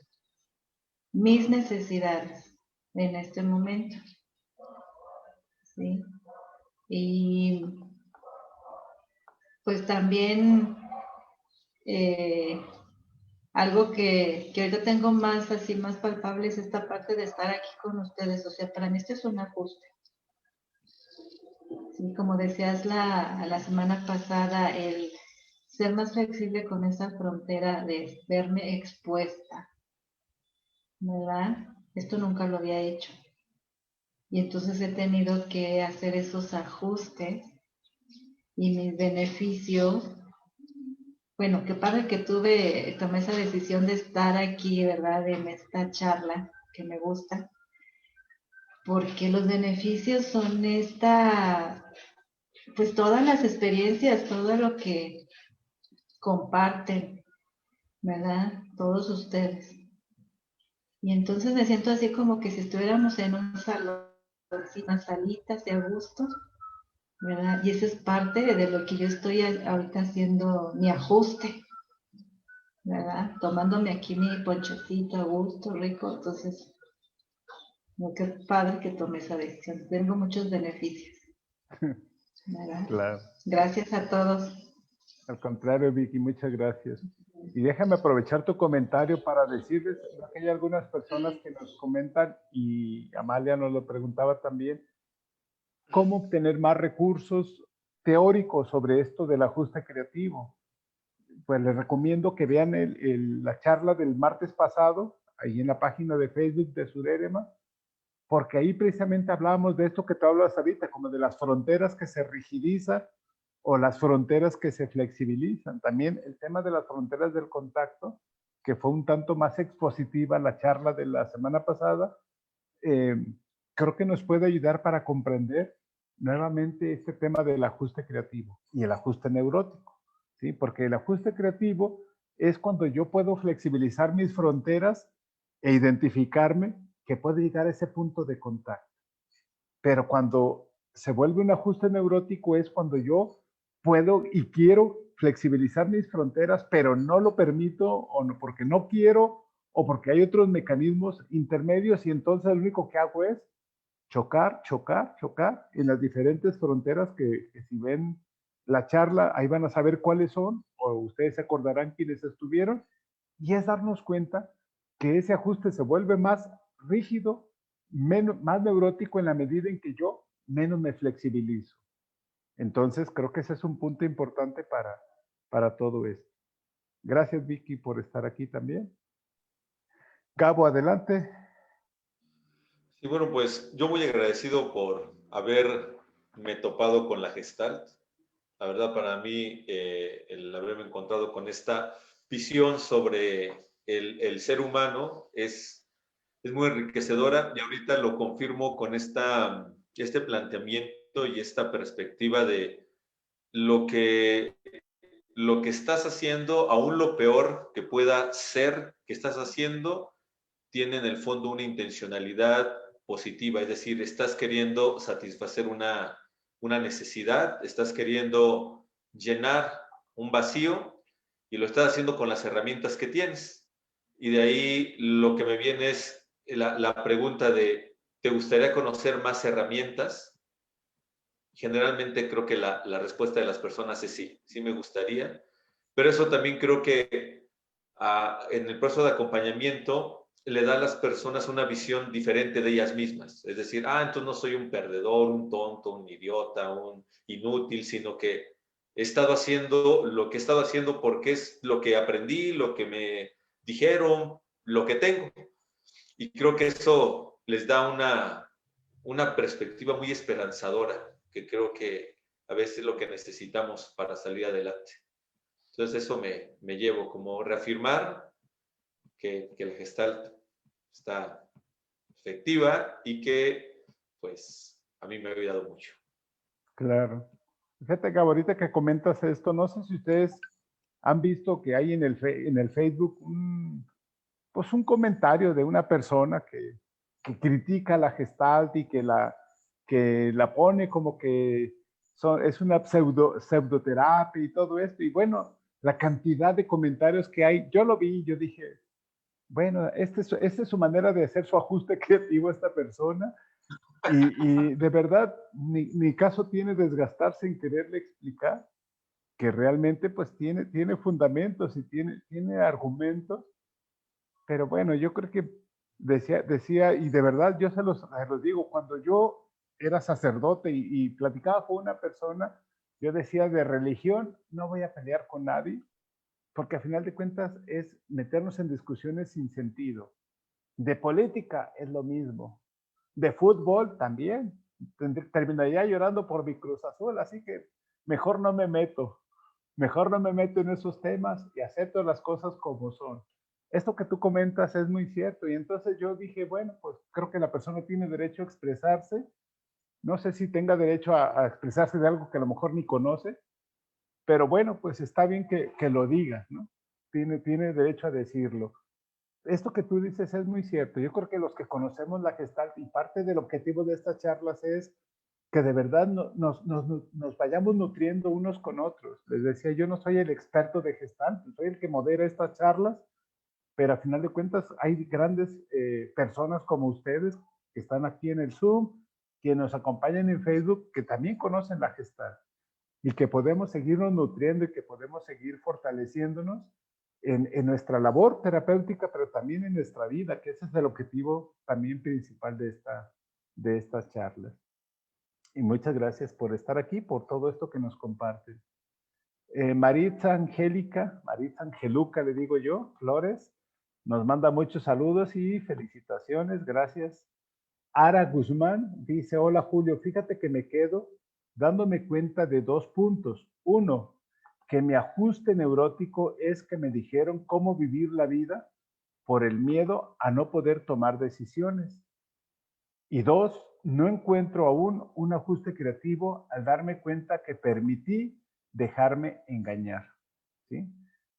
mis necesidades en este momento, ¿sí? Y pues también algo que ahorita tengo más palpable es esta parte de estar aquí con ustedes. O sea, para mí esto es un ajuste. Sí, como decías la semana pasada, el ser más flexible con esa frontera de verme expuesta, ¿verdad? Esto nunca lo había hecho. Y entonces he tenido que hacer esos ajustes y mis beneficios. Bueno, qué padre que tomé esa decisión de estar aquí, ¿verdad? En esta charla que me gusta, porque los beneficios son pues todas las experiencias, todo lo que comparten, ¿verdad? Todos ustedes. Y entonces me siento así como que si estuviéramos en un salón, así, unas salitas de a gusto, ¿verdad? Y eso es parte de lo que yo estoy ahorita haciendo mi ajuste, ¿verdad? Tomándome aquí mi ponchecito a gusto, rico. Entonces, qué padre que tomé esa decisión. Tengo muchos beneficios, ¿verdad? Claro. Gracias a todos. Al contrario, Vicky, muchas gracias. Y déjame aprovechar tu comentario para decirles que hay algunas personas que nos comentan, y Amalia nos lo preguntaba también, cómo obtener más recursos teóricos sobre esto del ajuste creativo. Pues les recomiendo que vean la charla del martes pasado, ahí en la página de Facebook de Sudérema, porque ahí precisamente hablábamos de esto que tú hablas ahorita, como de las fronteras que se rigidizan o las fronteras que se flexibilizan. También el tema de las fronteras del contacto, que fue un tanto más expositiva la charla de la semana pasada, creo que nos puede ayudar para comprender nuevamente este tema del ajuste creativo y el ajuste neurótico, ¿sí? Porque el ajuste creativo es cuando yo puedo flexibilizar mis fronteras e identificarme que puede llegar a ese punto de contacto. Pero cuando se vuelve un ajuste neurótico es cuando yo puedo y quiero flexibilizar mis fronteras, pero no lo permito o no, porque no quiero o porque hay otros mecanismos intermedios y entonces lo único que hago es chocar, chocar, chocar en las diferentes fronteras que si ven la charla, ahí van a saber cuáles son, o ustedes se acordarán quienes estuvieron, y es darnos cuenta que ese ajuste se vuelve más rígido, más neurótico en la medida en que yo menos me flexibilizo. Entonces, creo que ese es un punto importante para todo esto. Gracias, Vicky, por estar aquí también. Gabo, adelante. Sí, bueno, pues yo muy agradecido por haberme topado con la Gestalt. La verdad, para mí, el haberme encontrado con esta visión sobre el ser humano es muy enriquecedora y ahorita lo confirmo con este planteamiento y esta perspectiva de lo que estás haciendo, aún lo peor que pueda ser que estás haciendo, tiene en el fondo una intencionalidad positiva, es decir, estás queriendo satisfacer una necesidad, estás queriendo llenar un vacío y lo estás haciendo con las herramientas que tienes. Y de ahí lo que me viene es la pregunta de, ¿te gustaría conocer más herramientas? Generalmente creo que la respuesta de las personas es sí, sí me gustaría, pero eso también creo que en el proceso de acompañamiento le da a las personas una visión diferente de ellas mismas. Es decir, entonces no soy un perdedor, un tonto, un idiota, un inútil, sino que he estado haciendo lo que he estado haciendo porque es lo que aprendí, lo que me dijeron, lo que tengo. Y creo que eso les da una perspectiva muy esperanzadora, que creo que a veces es lo que necesitamos para salir adelante. Entonces eso me llevo como reafirmar que la Gestalt está efectiva y que pues a mí me ha ayudado mucho. Claro. Fíjate, Gabo, ahorita que comentas esto, no sé si ustedes han visto que hay en el Facebook pues un comentario de una persona que critica la Gestalt y que la pone como que es una pseudoterapia y todo esto. Y bueno, la cantidad de comentarios que hay, yo lo vi y yo dije, bueno, esta es su manera de hacer su ajuste creativo a esta persona. Y de verdad, ni caso tiene desgastarse en quererle explicar que realmente pues tiene fundamentos y tiene argumentos. Pero bueno, yo creo que decía, y de verdad yo se los digo, cuando yo era sacerdote y platicaba con una persona, yo decía, de religión no voy a pelear con nadie, porque a final de cuentas es meternos en discusiones sin sentido. De política es lo mismo. De fútbol también. Terminaría llorando por mi Cruz Azul, así que mejor no me meto. Mejor no me meto en esos temas y acepto las cosas como son. Esto que tú comentas es muy cierto. Y entonces yo dije, bueno, pues creo que la persona tiene derecho a expresarse. No sé si tenga derecho a expresarse de algo que a lo mejor ni conoce, pero bueno, pues está bien que lo diga, ¿no? Tiene derecho a decirlo. Esto que tú dices es muy cierto. Yo creo que los que conocemos la Gestalt y parte del objetivo de estas charlas es que de verdad nos vayamos nutriendo unos con otros. Les decía, yo no soy el experto de Gestalt, soy el que modera estas charlas, pero a final de cuentas hay grandes personas como ustedes que están aquí en el Zoom, que nos acompañan en Facebook, que también conocen la Gestalt y que podemos seguirnos nutriendo y que podemos seguir fortaleciéndonos en nuestra labor terapéutica, pero también en nuestra vida, que ese es el objetivo también principal de estas charlas. Y muchas gracias por estar aquí, por todo esto que nos comparten. Maritza Angeluca, le digo yo, Flores, nos manda muchos saludos y felicitaciones, gracias. Ara Guzmán dice, hola Julio, fíjate que me quedo dándome cuenta de 2 puntos. 1, que mi ajuste neurótico es que me dijeron cómo vivir la vida por el miedo a no poder tomar decisiones. Y dos, no encuentro aún un ajuste creativo al darme cuenta que permití dejarme engañar. ¿Sí?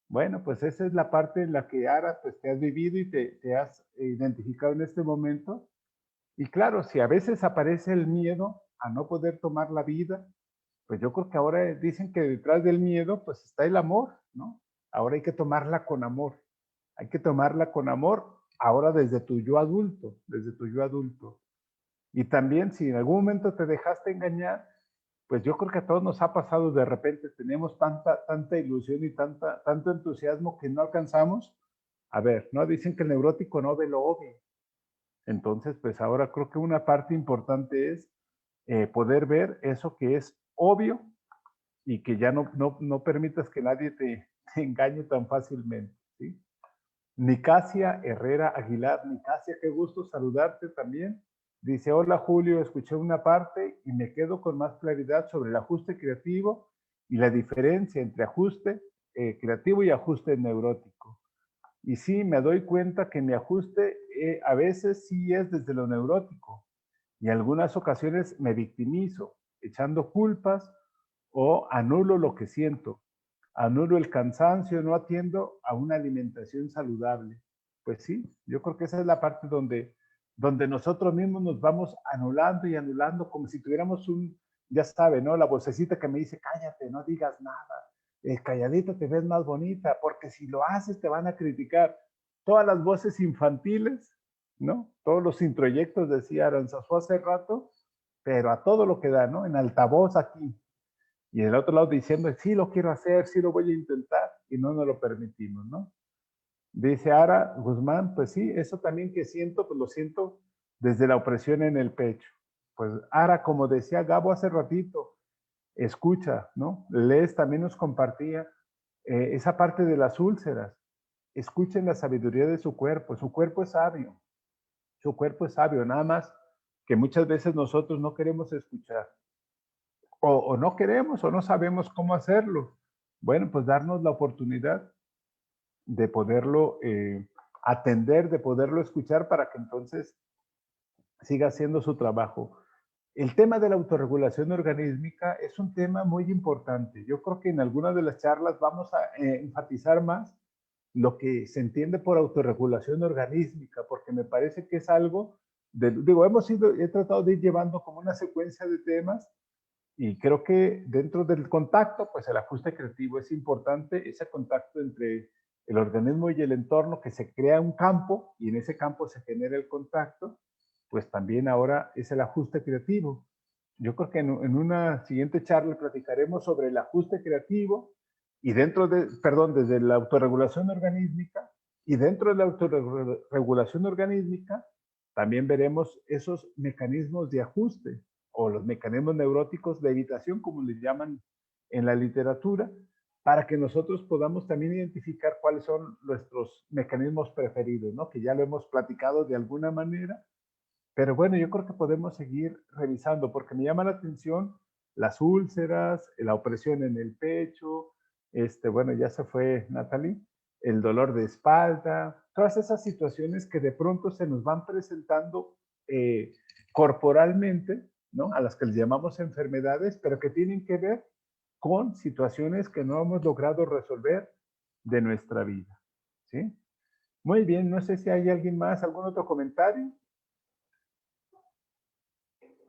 Bueno, pues esa es la parte en la que Ara, pues te has vivido y te has identificado en este momento. Y claro, si a veces aparece el miedo a no poder tomar la vida, pues yo creo que ahora dicen que detrás del miedo, pues está el amor, ¿no? Ahora hay que tomarla con amor. Hay que tomarla con amor ahora desde tu yo adulto, desde tu yo adulto. Y también si en algún momento te dejaste engañar, pues yo creo que a todos nos ha pasado de repente, tenemos tanta ilusión y tanto entusiasmo que no alcanzamos. A ver, ¿no? Dicen que el neurótico no ve lo obvio. Entonces, pues ahora creo que una parte importante es poder ver eso que es obvio y que ya no permitas que nadie te engañe tan fácilmente, ¿sí? Nicasia Herrera Aguilar. Nicasia, qué gusto saludarte también. Dice, hola Julio, escuché una parte y me quedo con más claridad sobre el ajuste creativo y la diferencia entre ajuste creativo y ajuste neurótico. Y sí, me doy cuenta que mi ajuste a veces sí es desde lo neurótico y en algunas ocasiones me victimizo, echando culpas o anulo lo que siento. Anulo el cansancio, no atiendo a una alimentación saludable. Pues sí, yo creo que esa es la parte donde nosotros mismos nos vamos anulando y anulando como si tuviéramos ya sabe, ¿no? La vocecita que me dice, cállate, no digas nada, calladita te ves más bonita, porque si lo haces te van a criticar. Todas las voces infantiles, ¿no? Todos los introyectos, decía Aranzazú hace rato, pero a todo lo que da, ¿no? En altavoz aquí, y del otro lado diciendo, sí lo quiero hacer, sí lo voy a intentar, y no nos lo permitimos, ¿no? Dice Ara Guzmán, pues sí, eso también que siento, pues lo siento desde la opresión en el pecho. Pues Ara, como decía Gabo hace ratito, escucha, ¿no? Les también nos compartía esa parte de las úlceras. Escuchen la sabiduría de su cuerpo es sabio, su cuerpo es sabio, nada más que muchas veces nosotros no queremos escuchar. O no queremos o no sabemos cómo hacerlo. Bueno, pues darnos la oportunidad de poderlo atender, de poderlo escuchar para que entonces siga haciendo su trabajo. El tema de la autorregulación organísmica es un tema muy importante. Yo creo que en algunas de las charlas vamos a enfatizar más lo que se entiende por autorregulación organísmica, porque me parece que es algo, he tratado de ir llevando como una secuencia de temas. Y creo que dentro del contacto, pues el ajuste creativo es importante, ese contacto entre el organismo y el entorno, que se crea un campo y en ese campo se genera el contacto, pues también ahora es el ajuste creativo. Yo creo que en una siguiente charla platicaremos sobre el ajuste creativo y desde la autorregulación organísmica, y dentro de la autorregulación organísmica también veremos esos mecanismos de ajuste o los mecanismos neuróticos de evitación, como les llaman en la literatura, para que nosotros podamos también identificar cuáles son nuestros mecanismos preferidos, ¿no? Que ya lo hemos platicado de alguna manera, pero bueno, yo creo que podemos seguir revisando, porque me llama la atención las úlceras, la opresión en el pecho, bueno, ya se fue Natalie, el dolor de espalda, todas esas situaciones que de pronto se nos van presentando corporalmente, ¿no? A las que les llamamos enfermedades, pero que tienen que ver con situaciones que no hemos logrado resolver de nuestra vida, ¿sí? Muy bien, no sé si hay alguien más, algún otro comentario.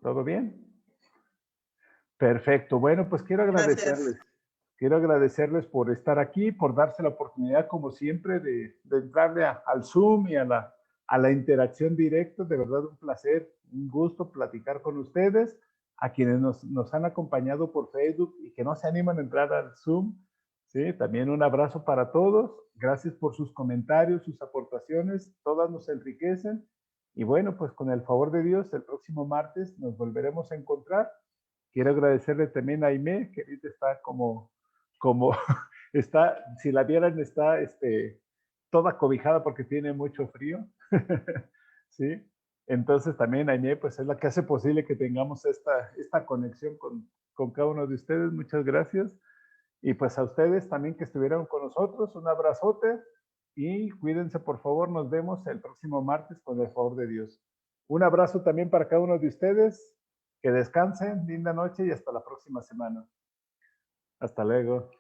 ¿Todo bien? Perfecto. Bueno, pues quiero agradecerles. Gracias. Quiero agradecerles por estar aquí, por darse la oportunidad, como siempre, de entrarle al Zoom y a la interacción directa. De verdad, un placer, un gusto platicar con ustedes. A quienes nos han acompañado por Facebook y que no se animan a entrar al Zoom, ¿sí? También un abrazo para todos. Gracias por sus comentarios, sus aportaciones. Todas nos enriquecen. Y bueno, pues con el favor de Dios, el próximo martes nos volveremos a encontrar. Quiero agradecerle también a Aimé, que ahorita está como está, si la vieran, está toda cobijada porque tiene mucho frío. ¿Sí? Entonces también Aimé, pues es la que hace posible que tengamos esta conexión con cada uno de ustedes. Muchas gracias. Y pues a ustedes también que estuvieron con nosotros, un abrazote y cuídense por favor, nos vemos el próximo martes con el favor de Dios. Un abrazo también para cada uno de ustedes, que descansen, linda noche y hasta la próxima semana. Hasta luego.